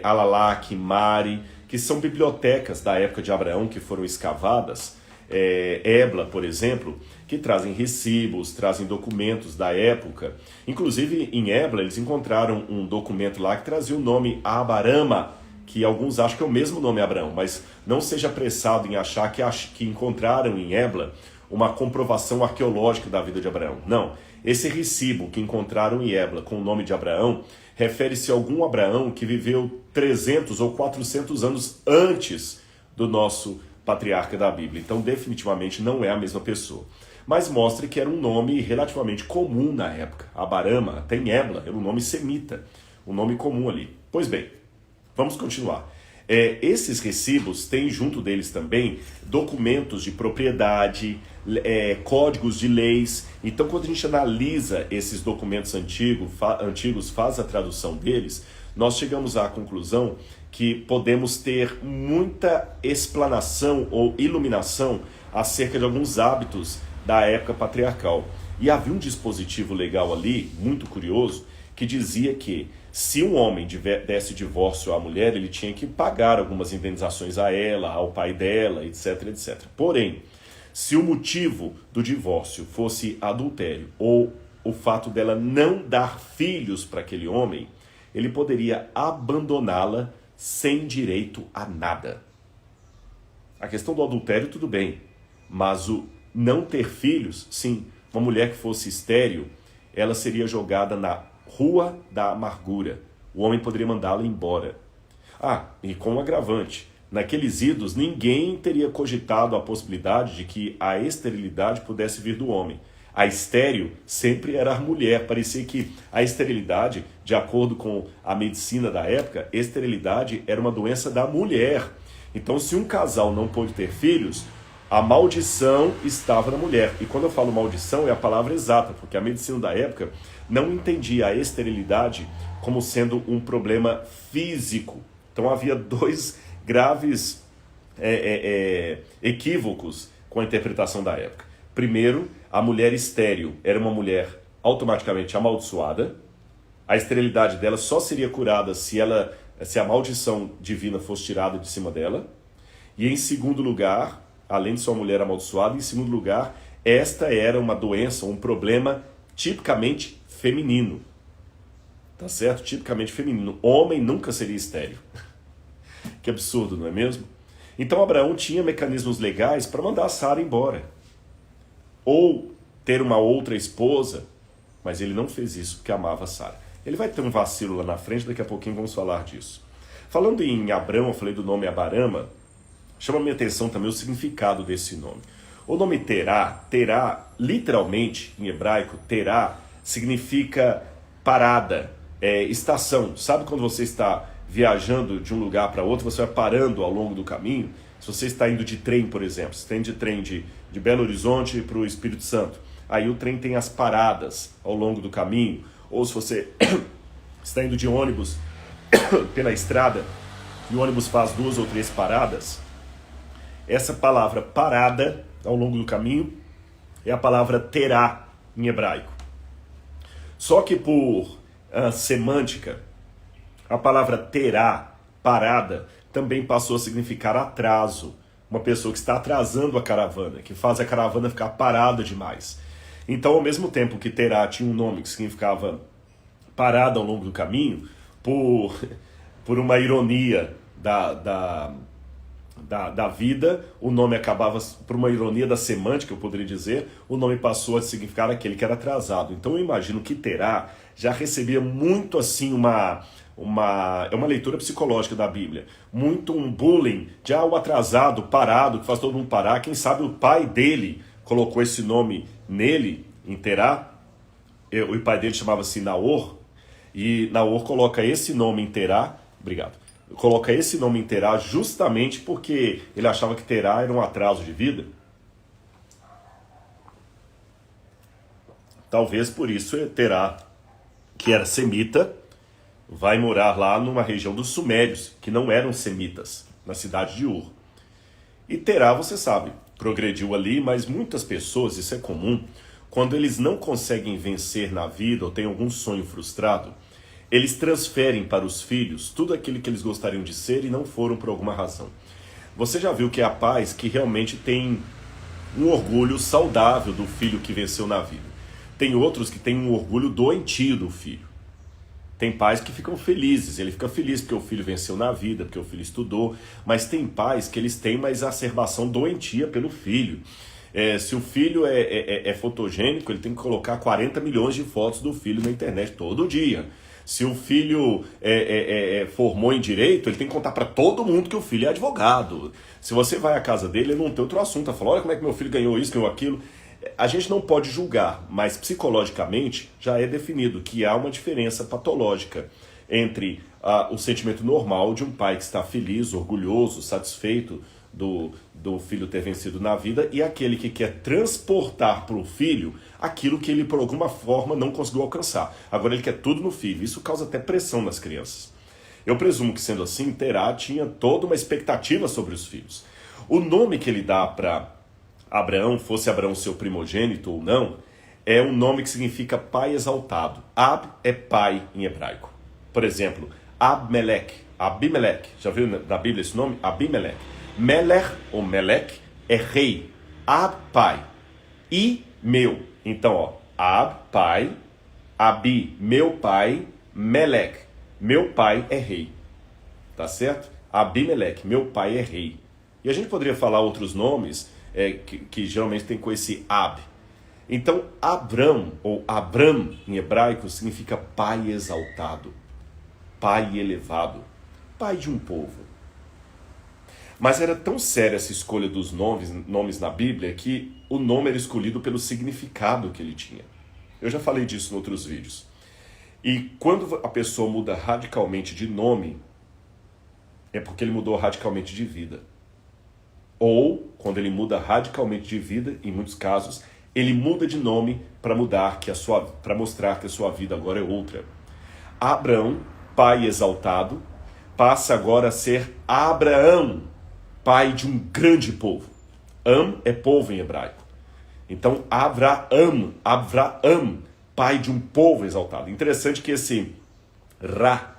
Alalak, Mari, que são bibliotecas da época de Abraão que foram escavadas, Ebla, por exemplo, que trazem recibos, trazem documentos da época. Inclusive em Ebla eles encontraram um documento lá que trazia o nome Abarama, que alguns acham que é o mesmo nome Abraão, mas não seja apressado em achar que encontraram em Ebla uma comprovação arqueológica da vida de Abraão. Não, esse recibo que encontraram em Ebla com o nome de Abraão refere-se a algum Abraão que viveu 300 ou 400 anos antes do nosso patriarca da Bíblia. Então definitivamente não é a mesma pessoa. Mas mostra que era um nome relativamente comum na época. Abarama, até em Ebla, era um nome semita, um nome comum ali. Pois bem, vamos continuar. Esses recibos têm junto deles também documentos de propriedade, códigos de leis. Então, quando a gente analisa esses documentos antigos, faz a tradução deles, nós chegamos à conclusão que podemos ter muita explanação ou iluminação acerca de alguns hábitos da época patriarcal. E havia um dispositivo legal ali, muito curioso, que dizia que se um homem desse divórcio à mulher, ele tinha que pagar algumas indenizações a ela, ao pai dela, etc, etc. Porém, se o motivo do divórcio fosse adultério ou o fato dela não dar filhos para aquele homem, ele poderia abandoná-la sem direito a nada. A questão do adultério, tudo bem, mas o não ter filhos, sim, uma mulher que fosse estéril, ela seria jogada na rua da amargura. O homem poderia mandá-la embora. E com um agravante, naqueles idos ninguém teria cogitado a possibilidade de que a esterilidade pudesse vir do homem. A estéril sempre era a mulher. Parecia que a esterilidade, de acordo com a medicina da época, esterilidade era uma doença da mulher. Então, se um casal não pôde ter filhos, a maldição estava na mulher. E quando eu falo maldição, é a palavra exata, porque a medicina da época não entendia a esterilidade como sendo um problema físico. Então havia dois graves equívocos com a interpretação da época. Primeiro, a mulher estéril era uma mulher automaticamente amaldiçoada. A esterilidade dela só seria curada se a maldição divina fosse tirada de cima dela. E em segundo lugar, além de ser uma mulher amaldiçoada, em segundo lugar, esta era uma doença, um problema tipicamente feminino. Tá certo? Tipicamente feminino. Homem nunca seria estéril. Que absurdo, não é mesmo? Então Abraão tinha mecanismos legais para mandar a Sara embora. Ou ter uma outra esposa, mas ele não fez isso porque amava a Sara. Ele vai ter um vacilo lá na frente, daqui a pouquinho vamos falar disso. Falando em Abrão, eu falei do nome Abarama, chama minha atenção também o significado desse nome. O nome Terá, literalmente, em hebraico, Terá, significa parada, estação. Sabe quando você está viajando de um lugar para outro, você vai parando ao longo do caminho? Se você está indo de trem, por exemplo, você está indo de trem de Belo Horizonte para o Espírito Santo, aí o trem tem as paradas ao longo do caminho. Ou se você está indo de ônibus pela estrada e o ônibus faz 2 ou 3 paradas, essa palavra parada ao longo do caminho é a palavra terá em hebraico. Só que por semântica, a palavra terá, parada, também passou a significar atraso. Uma pessoa que está atrasando a caravana, que faz a caravana ficar parada demais. Então, ao mesmo tempo que terá tinha um nome que significava parada ao longo do caminho, por uma ironia da vida, o nome acabava, por uma ironia da semântica, eu poderia dizer, o nome passou a significar aquele que era atrasado. Então eu imagino que terá já recebia muito assim é uma leitura psicológica da Bíblia, muito um bullying, já o atrasado, parado, que faz todo mundo parar. Quem sabe o pai dele colocou esse nome nele, em Terá. O pai dele chamava-se Naor, e Naor coloca esse nome em Terá, coloca esse nome em Terá justamente porque ele achava que Terá era um atraso de vida. Talvez por isso Terá, que era semita, vai morar lá numa região dos sumérios, que não eram semitas, na cidade de Ur. E Terá, você sabe, progrediu ali, mas muitas pessoas, isso é comum, quando eles não conseguem vencer na vida ou têm algum sonho frustrado, eles transferem para os filhos tudo aquilo que eles gostariam de ser e não foram por alguma razão. Você já viu que há pais que realmente têm um orgulho saudável do filho que venceu na vida. Tem outros que têm um orgulho doentio do filho. Tem pais que ficam felizes, ele fica feliz porque o filho venceu na vida, porque o filho estudou, mas tem pais que eles têm uma exacerbação doentia pelo filho. Se o filho é fotogênico, ele tem que colocar 40 milhões de fotos do filho na internet todo dia. Se o filho formou em direito, ele tem que contar para todo mundo que o filho é advogado. Se você vai à casa dele, ele não tem outro assunto, ele fala, olha como é que meu filho ganhou isso, ganhou aquilo. A gente não pode julgar, mas psicologicamente já é definido que há uma diferença patológica entre o sentimento normal de um pai que está feliz, orgulhoso, satisfeito do filho ter vencido na vida e aquele que quer transportar para o filho aquilo que ele por alguma forma não conseguiu alcançar. Agora ele quer tudo no filho, isso causa até pressão nas crianças. Eu presumo que sendo assim, Terá tinha toda uma expectativa sobre os filhos. O nome que ele dá para Abraão, fosse Abraão seu primogênito ou não, é um nome que significa pai exaltado. Ab é pai em hebraico. Por exemplo, Abimelech. Já viu na Bíblia esse nome? Abimelech. Melech ou Melech é rei. Ab, pai. I, meu. Então, ó, Ab, pai. Abi, meu pai. Melech, meu pai é rei. Tá certo? Abimelech, meu pai é rei. E a gente poderia falar outros nomes que geralmente tem com esse Ab. Então, Abram, ou Abram em hebraico, significa pai exaltado, pai elevado, pai de um povo. Mas era tão séria essa escolha dos nomes na Bíblia que o nome era escolhido pelo significado que ele tinha. Eu já falei disso em outros vídeos. E quando a pessoa muda radicalmente de nome, é porque ele mudou radicalmente de vida. Ou, quando ele muda radicalmente de vida, em muitos casos, ele muda de nome para mostrar que a sua vida agora é outra. Abrão, pai exaltado, passa agora a ser Abraão, pai de um grande povo. Am é povo em hebraico. Então, Abraão, pai de um povo exaltado. Interessante que esse Ra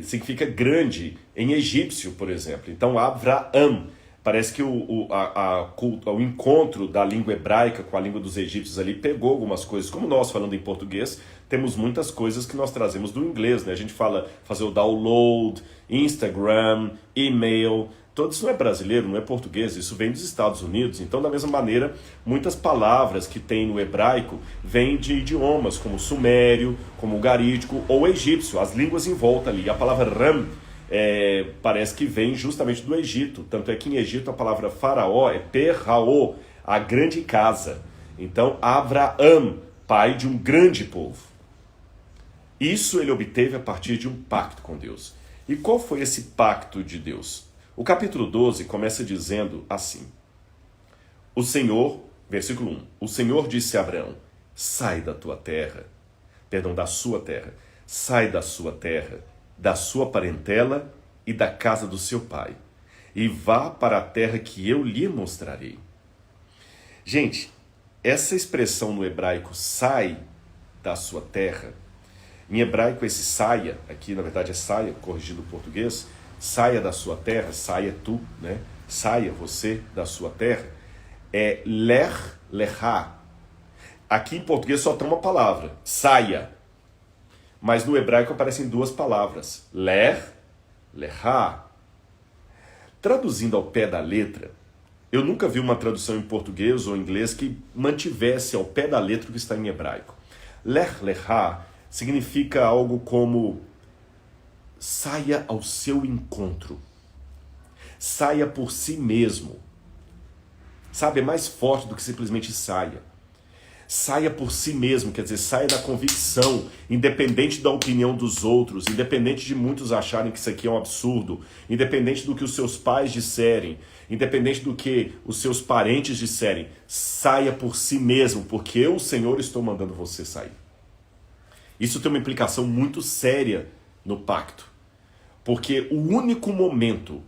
significa grande em egípcio, por exemplo. Então, Abraão, parece que o encontro da língua hebraica com a língua dos egípcios ali pegou algumas coisas. Como nós, falando em português, temos muitas coisas que nós trazemos do inglês, né? A gente fala fazer o download, Instagram, e-mail. Tudo isso não é brasileiro, não é português, isso vem dos Estados Unidos. Então, da mesma maneira, muitas palavras que tem no hebraico vêm de idiomas como o sumério, como o garídico ou o egípcio, as línguas em volta ali. A palavra ram parece que vem justamente do Egito. Tanto é que em Egito a palavra faraó é perraó, a grande casa. Então, Abraão, pai de um grande povo. Isso ele obteve a partir de um pacto com Deus. E qual foi esse pacto de Deus? O capítulo 12 começa dizendo assim: o Senhor, versículo 1, o Senhor disse a Abraão, sai da tua terra, da sua terra, sai da sua terra, da sua parentela e da casa do seu pai, e vá para a terra que eu lhe mostrarei. Gente, essa expressão no hebraico, sai da sua terra, em hebraico esse saia, aqui na verdade é saia, corrigido o português, saia da sua terra, saia tu, né? Saia você da sua terra, é ler, lechá. Aqui em português só tem uma palavra, saia. Mas no hebraico aparecem duas palavras, ler, lechá. Traduzindo ao pé da letra, eu nunca vi uma tradução em português ou inglês que mantivesse ao pé da letra o que está em hebraico. Ler, lechá significa algo como saia ao seu encontro. Saia por si mesmo. Sabe, é mais forte do que simplesmente saia. Saia por si mesmo, quer dizer, saia da convicção, independente da opinião dos outros, independente de muitos acharem que isso aqui é um absurdo, independente do que os seus pais disserem, independente do que os seus parentes disserem, saia por si mesmo, porque eu, o Senhor, estou mandando você sair. Isso tem uma implicação muito séria no pacto, porque o único momento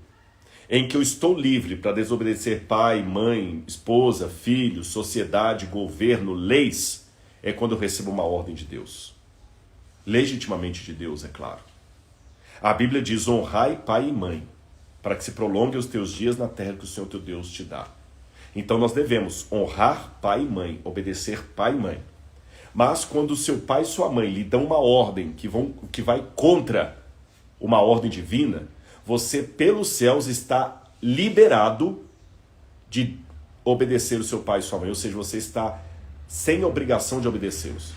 em que eu estou livre para desobedecer pai, mãe, esposa, filho, sociedade, governo, leis, é quando eu recebo uma ordem de Deus. Legitimamente de Deus, é claro. A Bíblia diz, honrai pai e mãe, para que se prolonguem os teus dias na terra que o Senhor teu Deus te dá. Então nós devemos honrar pai e mãe, obedecer pai e mãe. Mas quando o seu pai e sua mãe lhe dão uma ordem que vai contra uma ordem divina, você, pelos céus, está liberado de obedecer o seu pai e sua mãe. Ou seja, você está sem obrigação de obedecê-los.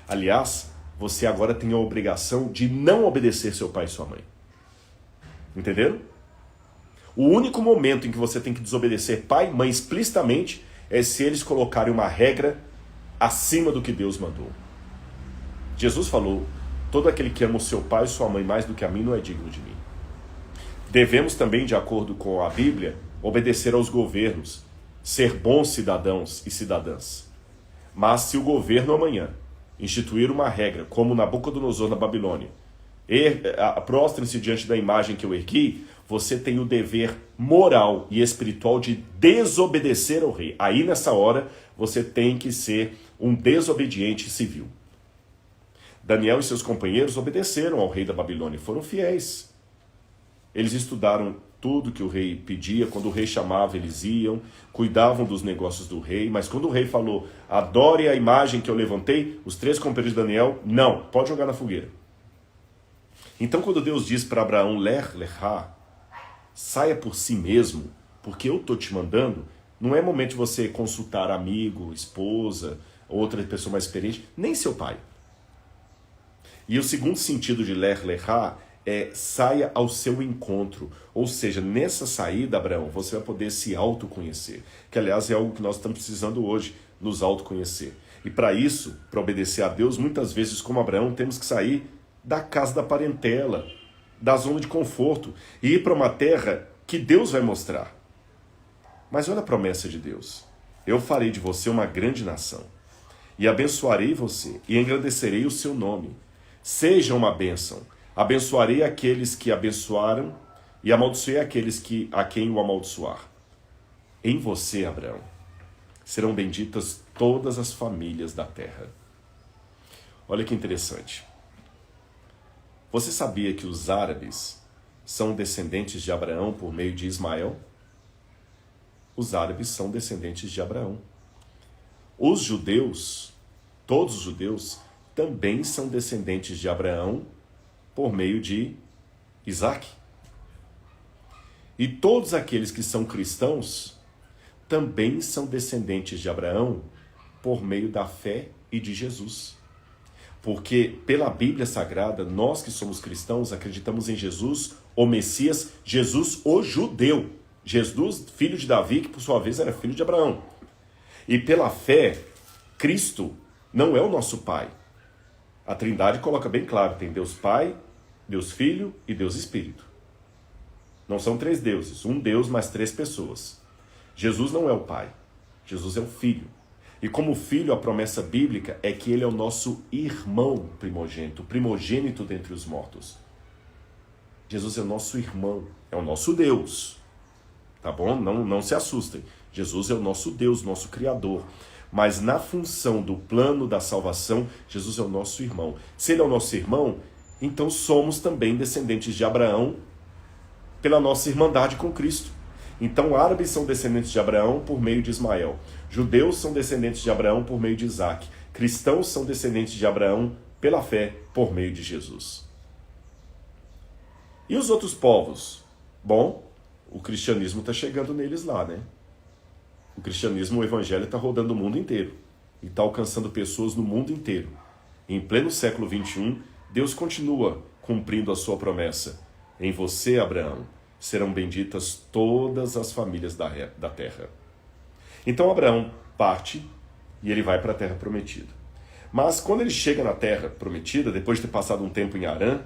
Aliás, você agora tem a obrigação de não obedecer seu pai e sua mãe. Entenderam? O único momento em que você tem que desobedecer pai e mãe explicitamente é se eles colocarem uma regra acima do que Deus mandou. Jesus falou, todo aquele que ama o seu pai e sua mãe mais do que a mim não é digno de mim. Devemos também, de acordo com a Bíblia, obedecer aos governos, ser bons cidadãos e cidadãs. Mas se o governo amanhã instituir uma regra, como Nabucodonosor na Babilônia, prostrem-se diante da imagem que eu ergui, você tem o dever moral e espiritual de desobedecer ao rei. Aí nessa hora você tem que ser um desobediente civil. Daniel e seus companheiros obedeceram ao rei da Babilônia, foram fiéis. Eles estudaram tudo que o rei pedia, quando o rei chamava eles iam, cuidavam dos negócios do rei, mas quando o rei falou, adore a imagem que eu levantei, os 3 companheiros de Daniel, não, pode jogar na fogueira. Então quando Deus diz para Abraão, ler lechá, saia por si mesmo, porque eu estou te mandando, não é momento de você consultar amigo, esposa, outra pessoa mais experiente, nem seu pai. E o segundo sentido de ler lechá é saia ao seu encontro. Ou seja, nessa saída, Abraão, você vai poder se autoconhecer. Que, aliás, é algo que nós estamos precisando hoje, nos autoconhecer. E para isso, para obedecer a Deus, muitas vezes, como Abraão, temos que sair da casa da parentela, da zona de conforto, e ir para uma terra que Deus vai mostrar. Mas olha a promessa de Deus. Eu farei de você uma grande nação, e abençoarei você, e engrandecerei o seu nome. Seja uma bênção. Abençoarei aqueles que abençoaram e amaldiçoei aqueles a quem o amaldiçoar. Em você, Abraão, serão benditas todas as famílias da terra. Olha que interessante. Você sabia que os árabes são descendentes de Abraão por meio de Ismael? Os árabes são descendentes de Abraão. Os judeus, todos os judeus, também são descendentes de Abraão por meio de Isaac. E todos aqueles que são cristãos também são descendentes de Abraão por meio da fé e de Jesus. Porque pela Bíblia Sagrada, nós que somos cristãos acreditamos em Jesus, o Messias, Jesus o judeu. Jesus, filho de Davi, que por sua vez era filho de Abraão. E pela fé, Cristo não é o nosso Pai. A Trindade coloca bem claro, tem Deus Pai, Deus Filho e Deus Espírito. Não são 3 deuses, um Deus mais 3 pessoas. Jesus não é o Pai, Jesus é o Filho. E como filho, a promessa bíblica é que ele é o nosso irmão primogênito, primogênito dentre os mortos. Jesus é o nosso irmão, é o nosso Deus. Tá bom? Não se assustem. Jesus é o nosso Deus, nosso Criador. Mas na função do plano da salvação, Jesus é o nosso irmão. Se ele é o nosso irmão, então somos também descendentes de Abraão pela nossa irmandade com Cristo. Então árabes são descendentes de Abraão por meio de Ismael. Judeus são descendentes de Abraão por meio de Isaac. Cristãos são descendentes de Abraão pela fé por meio de Jesus. E os outros povos? Bom, o cristianismo está chegando neles lá, né? O cristianismo, o evangelho está rodando o mundo inteiro. E está alcançando pessoas no mundo inteiro. Em pleno século XXI, Deus continua cumprindo a sua promessa. Em você, Abraão, serão benditas todas as famílias da terra. Então Abraão parte e ele vai para a terra prometida. Mas quando ele chega na terra prometida, depois de ter passado um tempo em Harã,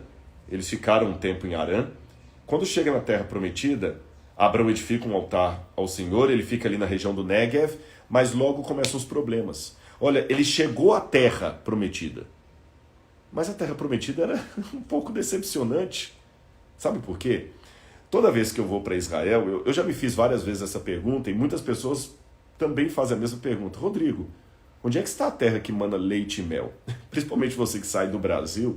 eles ficaram um tempo em Harã, quando chega na terra prometida, Abraão edifica um altar ao Senhor, ele fica ali na região do Negev, mas logo começam os problemas. Olha, ele chegou à terra prometida, mas a terra prometida era um pouco decepcionante. Sabe por quê? Toda vez que eu vou para Israel, eu já me fiz várias vezes essa pergunta, e muitas pessoas também fazem a mesma pergunta. Rodrigo, onde é que está a terra que mana leite e mel? Principalmente você que sai do Brasil,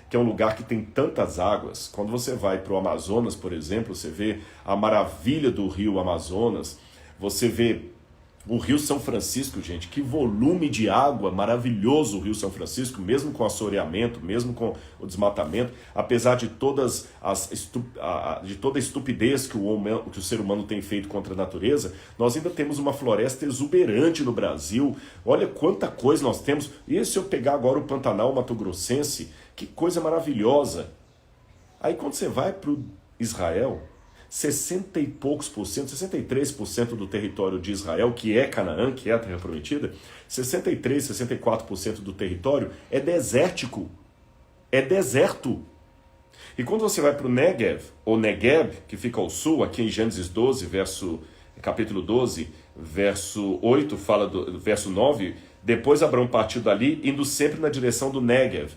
que é um lugar que tem tantas águas. Quando você vai para o Amazonas, por exemplo, você vê a maravilha do rio Amazonas, você vê o Rio São Francisco, gente, que volume de água maravilhoso o Rio São Francisco, mesmo com assoreamento, mesmo com o desmatamento, apesar de toda a estupidez que o ser humano tem feito contra a natureza, nós ainda temos uma floresta exuberante no Brasil. Olha quanta coisa nós temos. E se eu pegar agora o Pantanal Mato-Grossense, que coisa maravilhosa. Aí quando você vai para Israel, 60 e poucos por cento, 63% do território de Israel, que é Canaã, que é a terra prometida, 63, 64% do território é desértico, é deserto. E quando você vai para o Negev, ou Negeb, que fica ao sul, aqui em Gênesis 12, capítulo 12, verso 8, verso 9, depois Abraão partiu dali, indo sempre na direção do Negev.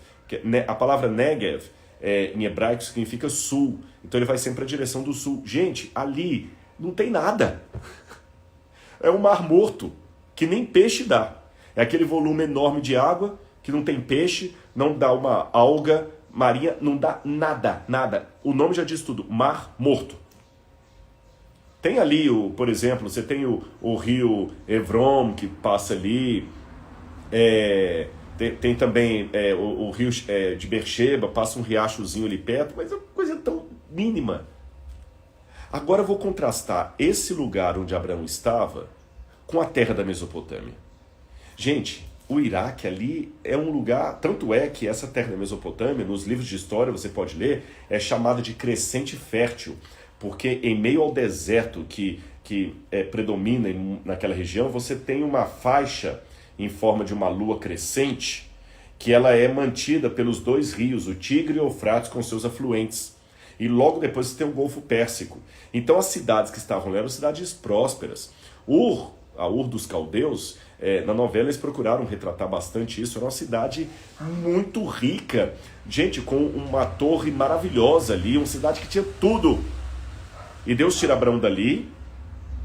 A palavra Negev em hebraico significa sul. Então ele vai sempre para a direção do sul. Gente, ali não tem nada. É um mar morto, que nem peixe dá. É aquele volume enorme de água, que não tem peixe, não dá uma alga marinha, não dá nada, nada. O nome já diz tudo, mar morto. Tem ali, por exemplo, você tem o rio Evron, que passa ali, tem também o rio de Beersheba, passa um riachozinho ali perto, mas é uma coisa tão mínima. Agora eu vou contrastar esse lugar onde Abraão estava com a terra da Mesopotâmia. Gente, o Iraque ali é um lugar, tanto é que essa terra da Mesopotâmia, nos livros de história você pode ler, é chamada de crescente fértil, porque em meio ao deserto que predomina naquela região, você tem uma faixa em forma de uma lua crescente, que ela é mantida pelos dois rios, o Tigre e o Eufrates, com seus afluentes. E logo depois você tem o Golfo Pérsico. Então as cidades que estavam lá eram cidades prósperas. A Ur dos Caldeus, na novela eles procuraram retratar bastante isso, era uma cidade muito rica, gente, com uma torre maravilhosa ali, uma cidade que tinha tudo. E Deus tira Abraão dali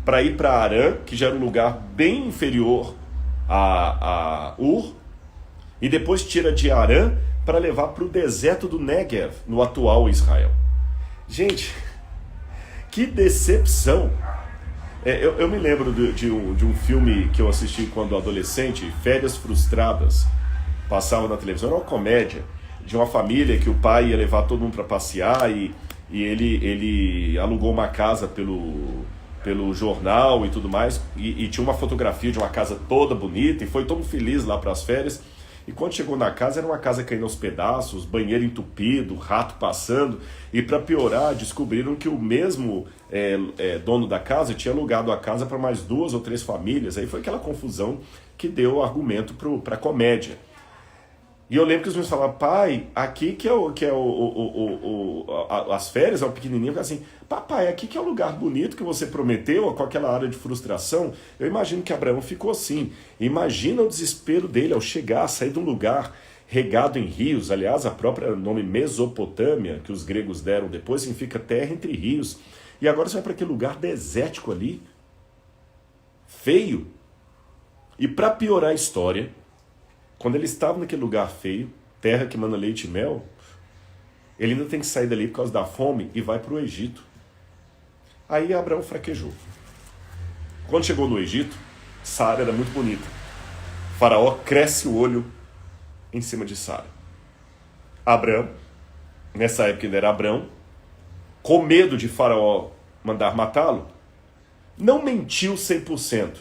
para ir para Arã, que já era um lugar bem inferior a Ur, e depois tira de Arã para levar para o deserto do Negev, no atual Israel. Gente, que decepção! Eu me lembro de um filme que eu assisti quando adolescente, Férias Frustradas, passava na televisão, era uma comédia de uma família que o pai ia levar todo mundo para passear e ele alugou uma casa pelo jornal e tudo mais, e tinha uma fotografia de uma casa toda bonita, e foi todo feliz lá para as férias. E quando chegou na casa, era uma casa caindo aos pedaços, banheiro entupido, rato passando, e para piorar, descobriram que o mesmo dono da casa tinha alugado a casa para mais 2 ou 3 famílias. Aí foi aquela confusão que deu argumento para a comédia. E eu lembro que os meus falavam, pai, aqui as férias, é o pequenininho, assim, papai, aqui que é o lugar bonito que você prometeu, com aquela área de frustração. Eu imagino que Abraão ficou assim. Imagina o desespero dele ao chegar, sair de um lugar regado em rios. Aliás, a própria nome Mesopotâmia, que os gregos deram depois, significa terra entre rios. E agora você vai para aquele lugar desértico ali, feio. E para piorar a história, quando ele estava naquele lugar feio, terra que mana leite e mel, ele ainda tem que sair dali por causa da fome e vai para o Egito. Aí Abraão fraquejou. Quando chegou no Egito, Sara era muito bonita. Faraó cresce o olho em cima de Sara. Abraão, nessa época ainda era Abrão, com medo de Faraó mandar matá-lo, não mentiu 100%.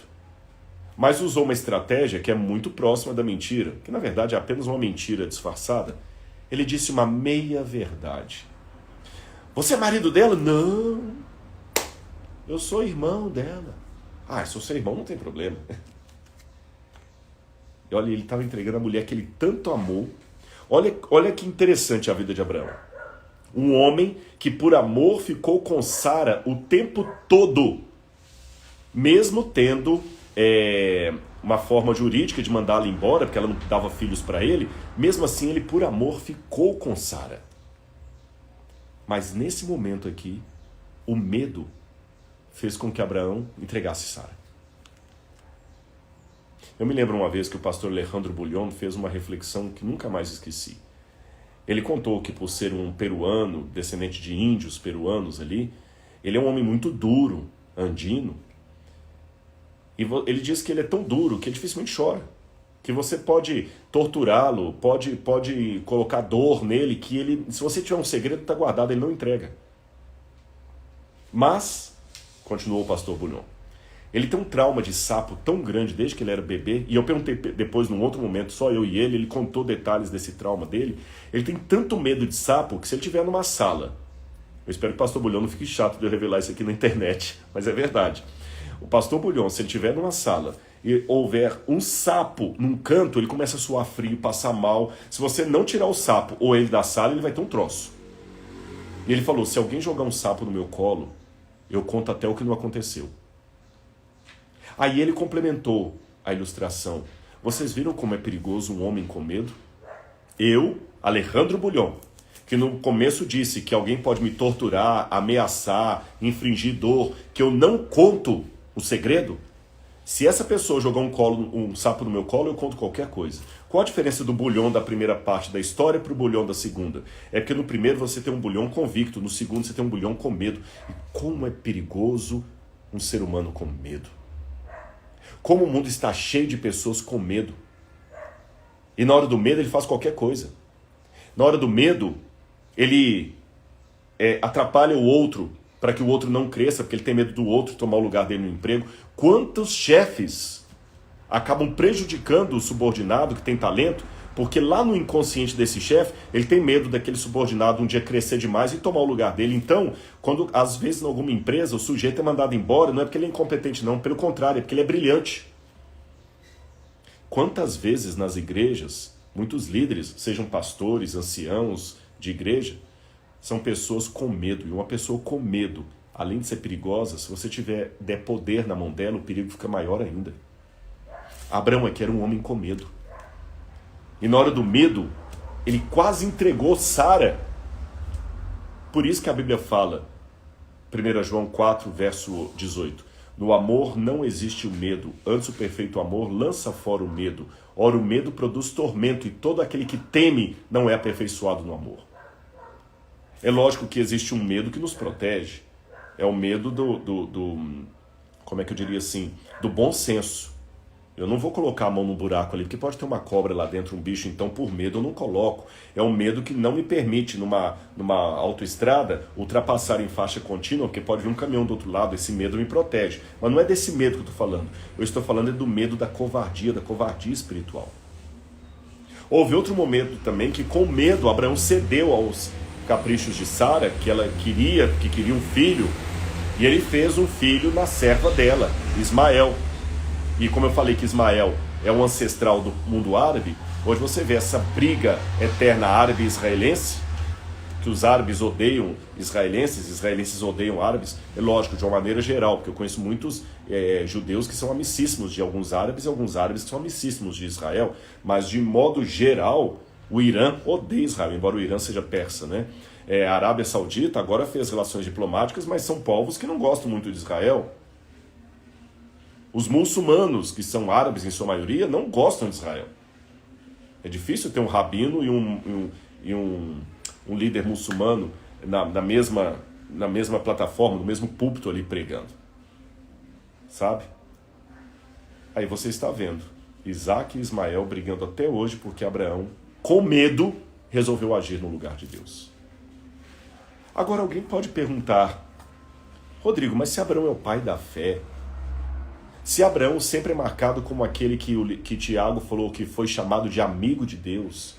Mas usou uma estratégia que é muito próxima da mentira, que na verdade é apenas uma mentira disfarçada. Ele disse uma meia-verdade. Você é marido dela? Não. Eu sou irmão dela. Ah, se eu sou irmão não tem problema. E olha, ele estava entregando a mulher que ele tanto amou. Olha que interessante a vida de Abraão. Um homem que por amor ficou com Sara o tempo todo, mesmo tendo uma forma jurídica de mandá-la embora, porque ela não dava filhos para ele, mesmo assim ele por amor ficou com Sara. Mas nesse momento aqui, o medo fez com que Abraão entregasse Sara. Eu me lembro uma vez que o pastor Alejandro Bullion fez uma reflexão que nunca mais esqueci. Ele contou que por ser um peruano, descendente de índios peruanos ali, ele é um homem muito duro, andino. E ele diz que ele é tão duro que ele dificilmente chora. Que você pode torturá-lo, pode colocar dor nele, que ele, se você tiver um segredo, está guardado, ele não entrega. Mas, continuou o pastor Bullion, ele tem um trauma de sapo tão grande desde que ele era bebê, e eu perguntei depois, num outro momento, só eu e ele contou detalhes desse trauma dele. Ele tem tanto medo de sapo que se ele estiver numa sala, eu espero que o pastor Bullion não fique chato de eu revelar isso aqui na internet, mas é verdade. O pastor Bullion, se ele estiver numa sala e houver um sapo num canto, ele começa a suar frio, passar mal. Se você não tirar o sapo ou ele da sala, ele vai ter um troço. E ele falou, se alguém jogar um sapo no meu colo, eu conto até o que não aconteceu. Aí ele complementou a ilustração. Vocês viram como é perigoso um homem com medo? Eu, Alejandro Bullion, que que no começo disse que alguém pode me torturar, ameaçar, infligir dor, que eu não conto o segredo, se essa pessoa jogar um sapo no meu colo, eu conto qualquer coisa. Qual a diferença do bulhão da primeira parte da história para o bulhão da segunda? É porque no primeiro você tem um bulhão convicto, no segundo você tem um bulhão com medo. E como é perigoso um ser humano com medo. Como o mundo está cheio de pessoas com medo. E na hora do medo ele faz qualquer coisa. Na hora do medo ele atrapalha o outro para que o outro não cresça, porque ele tem medo do outro tomar o lugar dele no emprego. Quantos chefes acabam prejudicando o subordinado que tem talento, porque lá no inconsciente desse chefe, ele tem medo daquele subordinado um dia crescer demais e tomar o lugar dele. Então, quando às vezes em alguma empresa o sujeito é mandado embora, não é porque ele é incompetente não, pelo contrário, é porque ele é brilhante. Quantas vezes nas igrejas, muitos líderes, sejam pastores, anciãos de igreja, são pessoas com medo. E uma pessoa com medo, além de ser perigosa, se você der poder na mão dela, o perigo fica maior ainda. Abraão aqui era um homem com medo. E na hora do medo, ele quase entregou Sara. Por isso que a Bíblia fala, 1 João 4, verso 18, no amor não existe o medo, antes o perfeito amor lança fora o medo. Ora, o medo produz tormento, e todo aquele que teme não é aperfeiçoado no amor. É lógico que existe um medo que nos protege. É o medo como é que eu diria assim, do bom senso. Eu não vou colocar a mão no buraco ali, porque pode ter uma cobra lá dentro, um bicho, então por medo eu não coloco. É um medo que não me permite, numa autoestrada, ultrapassar em faixa contínua, porque pode vir um caminhão do outro lado, esse medo me protege. Mas não é desse medo que eu estou falando. Eu estou falando do medo da covardia espiritual. Houve outro momento também que, com medo, Abraão cedeu aos caprichos de Sara, que ela queria um filho, e ele fez um filho na serva dela, Ismael. E como eu falei que Ismael é um ancestral do mundo árabe, hoje você vê essa briga eterna árabe-israelense, que os árabes odeiam israelenses odeiam árabes, é lógico, de uma maneira geral, porque eu conheço muitos judeus que são amicíssimos de alguns árabes e alguns árabes que são amicíssimos de Israel, mas de modo geral, o Irã odeia Israel, embora o Irã seja persa, né? A Arábia Saudita agora fez relações diplomáticas, mas são povos que não gostam muito de Israel. Os muçulmanos, que são árabes em sua maioria, não gostam de Israel. É difícil ter um rabino e um líder muçulmano na mesma plataforma, no mesmo púlpito ali pregando. Sabe? Aí você está vendo Isaac e Ismael brigando até hoje porque Abraão, com medo, resolveu agir no lugar de Deus. Agora alguém pode perguntar, Rodrigo, mas se Abraão é o pai da fé, se Abraão sempre é marcado como aquele que Tiago falou que foi chamado de amigo de Deus,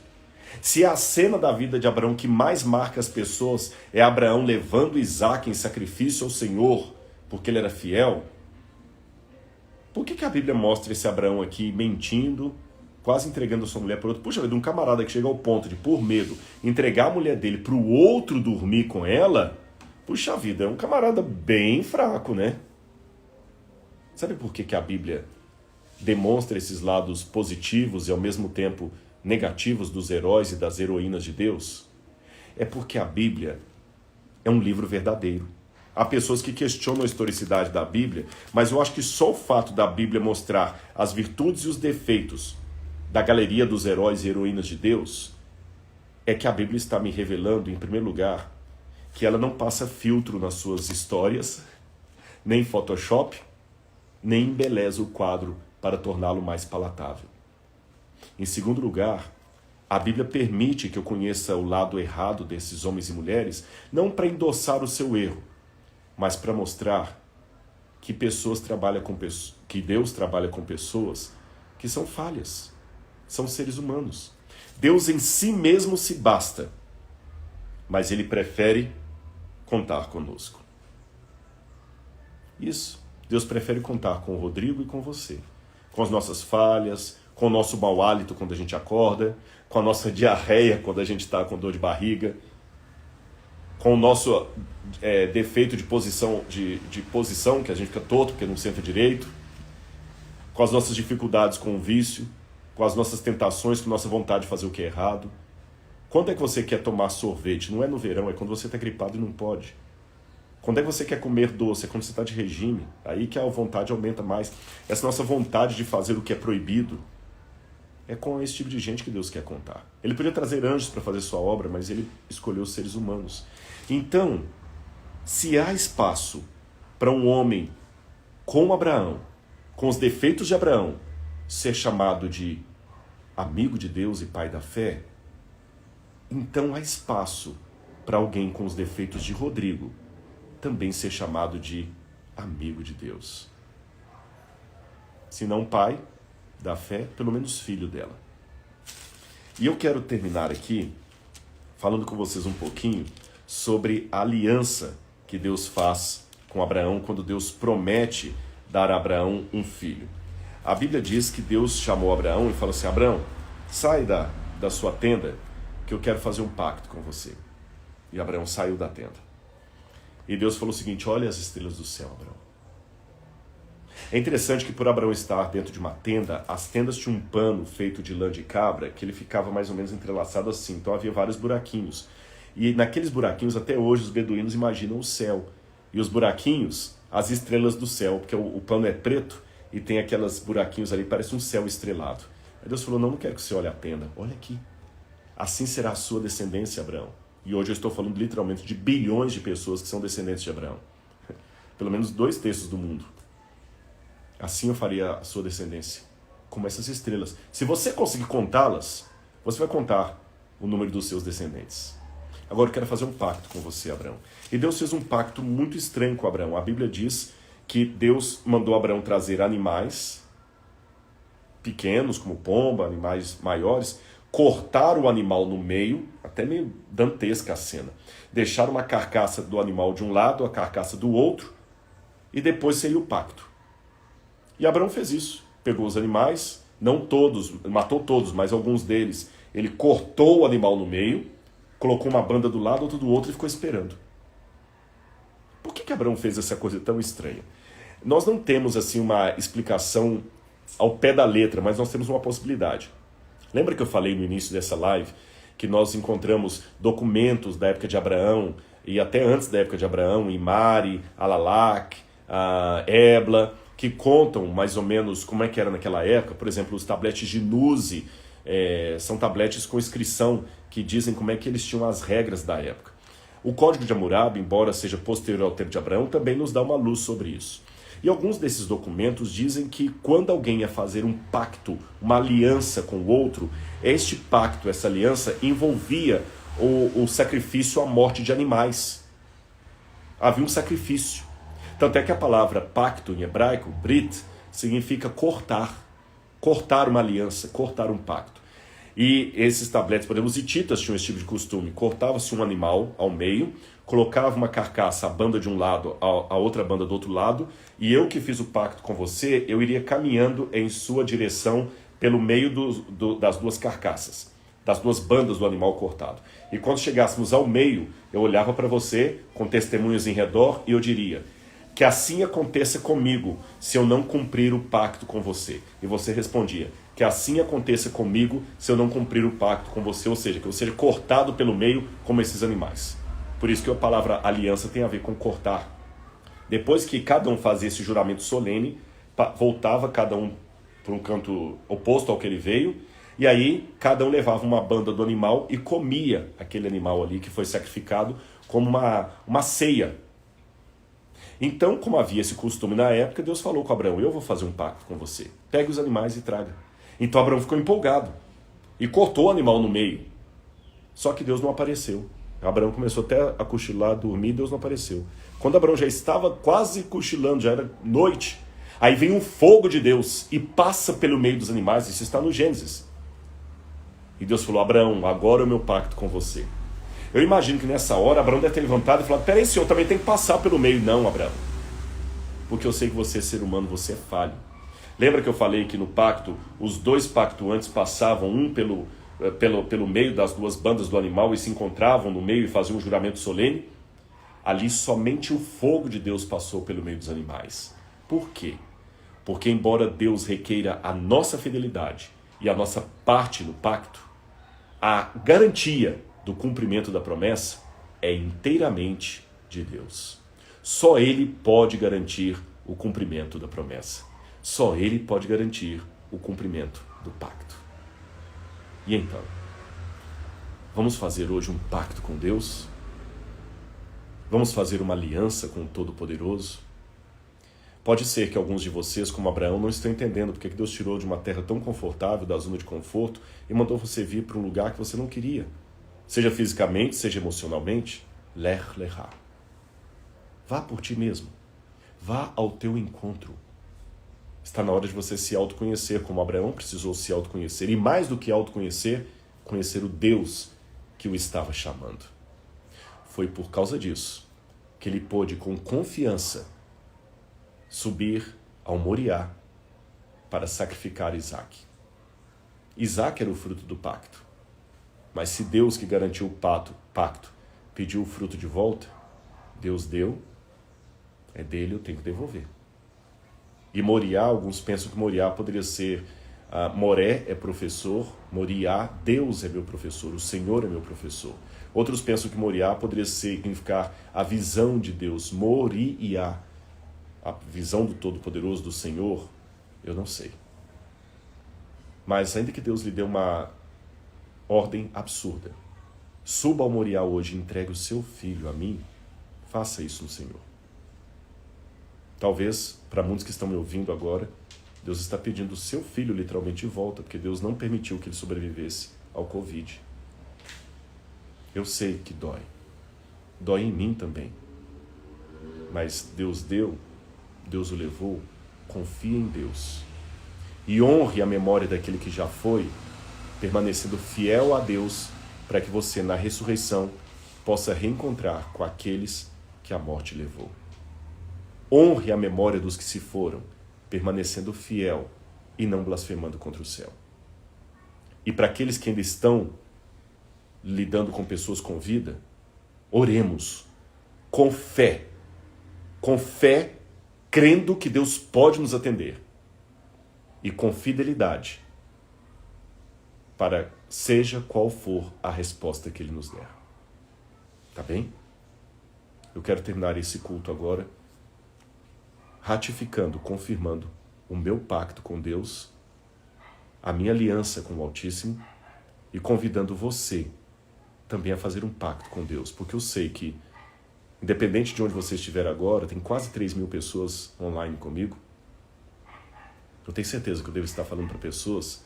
se a cena da vida de Abraão que mais marca as pessoas é Abraão levando Isaac em sacrifício ao Senhor, porque ele era fiel, por que a Bíblia mostra esse Abraão aqui mentindo, quase entregando a sua mulher para outro? Puxa vida, um camarada que chega ao ponto de, por medo, entregar a mulher dele para o outro dormir com ela, puxa vida, é um camarada bem fraco, né? Sabe por que a Bíblia demonstra esses lados positivos e ao mesmo tempo negativos dos heróis e das heroínas de Deus? É porque a Bíblia é um livro verdadeiro. Há pessoas que questionam a historicidade da Bíblia, mas eu acho que só o fato da Bíblia mostrar as virtudes e os defeitos da galeria dos heróis e heroínas de Deus é que a Bíblia está me revelando, em primeiro lugar, que ela não passa filtro nas suas histórias, nem Photoshop, nem embeleza o quadro para torná-lo mais palatável. Em segundo lugar, a Bíblia permite que eu conheça o lado errado desses homens e mulheres, não para endossar o seu erro, mas para mostrar que que Deus trabalha com pessoas que são falhas, são seres humanos. Deus em si mesmo se basta, mas Ele prefere contar conosco. Isso. Deus prefere contar com o Rodrigo e com você, com as nossas falhas, com o nosso mau hálito quando a gente acorda, com a nossa diarreia quando a gente está com dor de barriga, com o nosso defeito de posição, que a gente fica torto porque não senta direito, com as nossas dificuldades com o vício, com as nossas tentações, com a nossa vontade de fazer o que é errado, Quando é que você quer tomar sorvete? Não é no verão, é quando você está gripado e não pode. Quando é que você quer comer doce? É quando você está de regime. Aí que a vontade aumenta mais. Essa nossa vontade de fazer o que é proibido é com esse tipo de gente que Deus quer contar. Ele podia trazer anjos para fazer sua obra, mas ele escolheu os seres humanos. Então, se há espaço para um homem como Abraão, com os defeitos de Abraão, ser chamado de amigo de Deus e pai da fé, então há espaço para alguém com os defeitos de Rodrigo também ser chamado de amigo de Deus. Se não pai da fé, pelo menos filho dela. E eu quero terminar aqui falando com vocês um pouquinho sobre a aliança que Deus faz com Abraão quando Deus promete dar a Abraão um filho. A Bíblia diz que Deus chamou Abraão e falou assim: Abraão, sai da sua tenda que eu quero fazer um pacto com você. E Abraão saiu da tenda. E Deus falou o seguinte: olha as estrelas do céu, Abraão. É interessante que por Abraão estar dentro de uma tenda, as tendas tinham um pano feito de lã de cabra que ele ficava mais ou menos entrelaçado assim. Então havia vários buraquinhos. E naqueles buraquinhos, até hoje, os beduínos imaginam o céu. E os buraquinhos, as estrelas do céu, porque o pano é preto e tem aqueles buraquinhos ali, parece um céu estrelado. Aí Deus falou: não quero que você olhe a tenda, olha aqui. Assim será a sua descendência, Abraão. E hoje eu estou falando literalmente de bilhões de pessoas que são descendentes de Abraão. Pelo menos 2/3 do mundo. Assim eu faria a sua descendência, como essas estrelas. Se você conseguir contá-las, você vai contar o número dos seus descendentes. Agora eu quero fazer um pacto com você, Abraão. E Deus fez um pacto muito estranho com Abraão. A Bíblia diz que Deus mandou Abraão trazer animais pequenos, como pomba, animais maiores, cortar o animal no meio, até meio dantesca a cena, deixar uma carcaça do animal de um lado, a carcaça do outro, e depois seria o pacto. E Abraão fez isso, pegou os animais, não todos, matou todos, mas alguns deles, ele cortou o animal no meio, colocou uma banda do lado, outra do outro e ficou esperando. Por que Abraão fez essa coisa tão estranha? Nós não temos assim uma explicação ao pé da letra, mas nós temos uma possibilidade. Lembra que eu falei no início dessa live que nós encontramos documentos da época de Abraão e até antes da época de Abraão, em Mari, Alalak, Ebla, que contam mais ou menos como é que era naquela época. Por exemplo, os tabletes de Nuzi, são tabletes com inscrição que dizem como é que eles tinham as regras da época. O Código de Hammurabi, embora seja posterior ao tempo de Abraão, também nos dá uma luz sobre isso. E alguns desses documentos dizem que quando alguém ia fazer um pacto, uma aliança com o outro, este pacto, essa aliança, envolvia o sacrifício à morte de animais. Havia um sacrifício. Tanto é que a palavra pacto em hebraico, brit, significa cortar. Cortar uma aliança, cortar um pacto. E esses tabletes, por exemplo, os hititas tinham esse tipo de costume. Cortava-se um animal ao meio, colocava uma carcaça, a banda de um lado, a outra banda do outro lado, e eu que fiz o pacto com você, eu iria caminhando em sua direção pelo meio das duas carcaças, das duas bandas do animal cortado. E quando chegássemos ao meio, eu olhava para você, com testemunhas em redor, e eu diria: que assim aconteça comigo, se eu não cumprir o pacto com você. E você respondia: que assim aconteça comigo, se eu não cumprir o pacto com você, ou seja, que eu seja cortado pelo meio como esses animais. Por isso que a palavra aliança tem a ver com cortar. Depois que cada um fazia esse juramento solene, voltava cada um para um canto oposto ao que ele veio, e aí cada um levava uma banda do animal e comia aquele animal ali que foi sacrificado como uma ceia. Então, como havia esse costume na época, Deus falou com Abraão: eu vou fazer um pacto com você. Pegue os animais e traga. Então Abraão ficou empolgado e cortou o animal no meio. Só que Deus não apareceu. Abraão começou até a cochilar, dormir, e Deus não apareceu. Quando Abraão já estava quase cochilando, já era noite, aí vem um fogo de Deus e passa pelo meio dos animais. Isso está no Gênesis. E Deus falou: Abraão, agora é o meu pacto com você. Eu imagino que nessa hora Abraão deve ter levantado e falado: peraí, senhor, também tem que passar pelo meio. Não, Abraão, porque eu sei que você é ser humano, você é falho. Lembra que eu falei que no pacto, os dois pactuantes passavam um pelo meio das duas bandas do animal e se encontravam no meio e faziam um juramento solene? Ali somente o fogo de Deus passou pelo meio dos animais. Por quê? Porque embora Deus requeira a nossa fidelidade e a nossa parte no pacto, a garantia do cumprimento da promessa é inteiramente de Deus. Só Ele pode garantir o cumprimento da promessa. Só Ele pode garantir o cumprimento do pacto. E então, vamos fazer hoje um pacto com Deus? Vamos fazer uma aliança com o Todo-Poderoso? Pode ser que alguns de vocês, como Abraão, não estão entendendo porque Deus tirou de uma terra tão confortável, da zona de conforto, e mandou você vir para um lugar que você não queria. Seja fisicamente, seja emocionalmente. Lech lechá. Vá por ti mesmo. Vá ao teu encontro. Está na hora de você se autoconhecer, como Abraão precisou se autoconhecer. E mais do que autoconhecer, conhecer o Deus que o estava chamando. Foi por causa disso que ele pôde, com confiança, subir ao Moriá para sacrificar Isaac. Isaac era o fruto do pacto. Mas se Deus, que garantiu o pacto, pediu o fruto de volta, Deus deu, é dele, eu tenho que devolver. E Moriá, alguns pensam que Moriá poderia ser, Moré é professor, Moriá, Deus é meu professor, o Senhor é meu professor. Outros pensam que Moriá poderia significar a visão de Deus, Moriá, a visão do Todo-Poderoso, do Senhor, eu não sei. Mas ainda que Deus lhe dê uma ordem absurda, suba ao Moriá hoje e entregue o seu filho a mim, faça isso no Senhor. Talvez, para muitos que estão me ouvindo agora, Deus está pedindo o seu filho literalmente de volta, porque Deus não permitiu que ele sobrevivesse ao Covid. Eu sei que dói. Dói em mim também. Mas Deus deu, Deus o levou, confie em Deus. E honre a memória daquele que já foi, permanecendo fiel a Deus, para que você, na ressurreição, possa reencontrar com aqueles que a morte levou. Honre a memória dos que se foram, permanecendo fiel e não blasfemando contra o céu. E para aqueles que ainda estão lidando com pessoas com vida, oremos com fé, crendo que Deus pode nos atender e com fidelidade, para seja qual for a resposta que Ele nos der. Tá bem? Eu quero terminar esse culto agora ratificando, confirmando o meu pacto com Deus, a minha aliança com o Altíssimo e convidando você também a fazer um pacto com Deus, porque eu sei que, independente de onde você estiver agora, tem quase 3.000 pessoas online comigo. Eu tenho certeza que eu devo estar falando para pessoas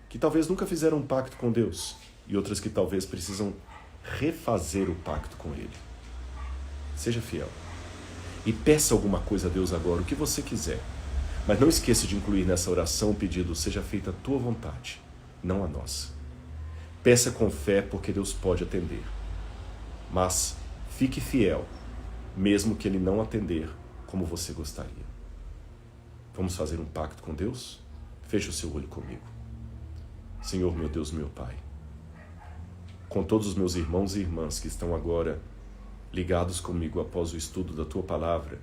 que talvez nunca fizeram um pacto com Deus e outras que talvez precisam refazer o pacto com Ele. Seja fiel. E peça alguma coisa a Deus agora, o que você quiser. Mas não esqueça de incluir nessa oração o pedido: seja feita a tua vontade, não a nossa. Peça com fé, porque Deus pode atender. Mas fique fiel, mesmo que Ele não atender como você gostaria. Vamos fazer um pacto com Deus? Feche o seu olho comigo. Senhor, meu Deus, meu Pai, com todos os meus irmãos e irmãs que estão agora ligados comigo após o estudo da Tua Palavra,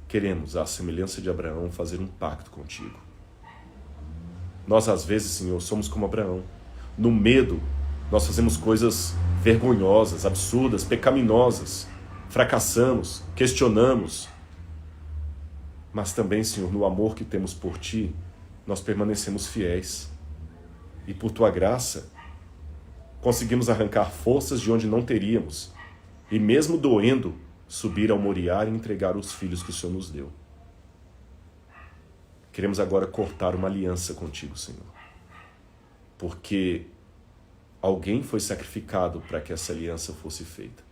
queremos, à semelhança de Abraão, fazer um pacto contigo. Nós, às vezes, Senhor, somos como Abraão. No medo, nós fazemos coisas vergonhosas, absurdas, pecaminosas. Fracassamos, questionamos. Mas também, Senhor, no amor que temos por Ti, nós permanecemos fiéis. E por Tua graça, conseguimos arrancar forças de onde não teríamos. E mesmo doendo, subir ao Moriá e entregar os filhos que o Senhor nos deu. Queremos agora cortar uma aliança contigo, Senhor. Porque alguém foi sacrificado para que essa aliança fosse feita.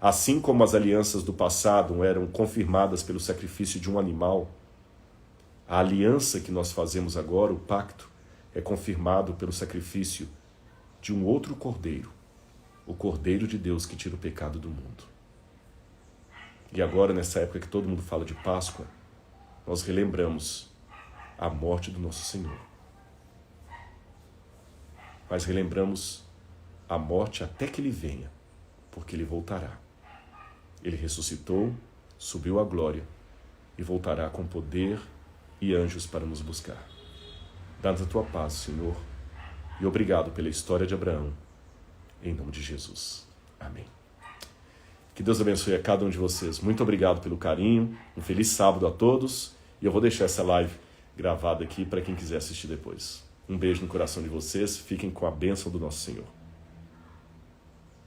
Assim como as alianças do passado eram confirmadas pelo sacrifício de um animal, a aliança que nós fazemos agora, o pacto, é confirmado pelo sacrifício de um outro cordeiro, o Cordeiro de Deus que tira o pecado do mundo. E agora, nessa época que todo mundo fala de Páscoa, nós relembramos a morte do nosso Senhor. Mas relembramos a morte até que Ele venha, porque Ele voltará. Ele ressuscitou, subiu à glória e voltará com poder e anjos para nos buscar. Dá-nos a Tua paz, Senhor, E obrigado pela história de Abraão. Em nome de Jesus. Amém. Que Deus abençoe a cada um de vocês. Muito obrigado pelo carinho. Um feliz sábado a todos. E eu vou deixar essa live gravada aqui para quem quiser assistir depois. Um beijo no coração de vocês. Fiquem com a bênção do nosso Senhor.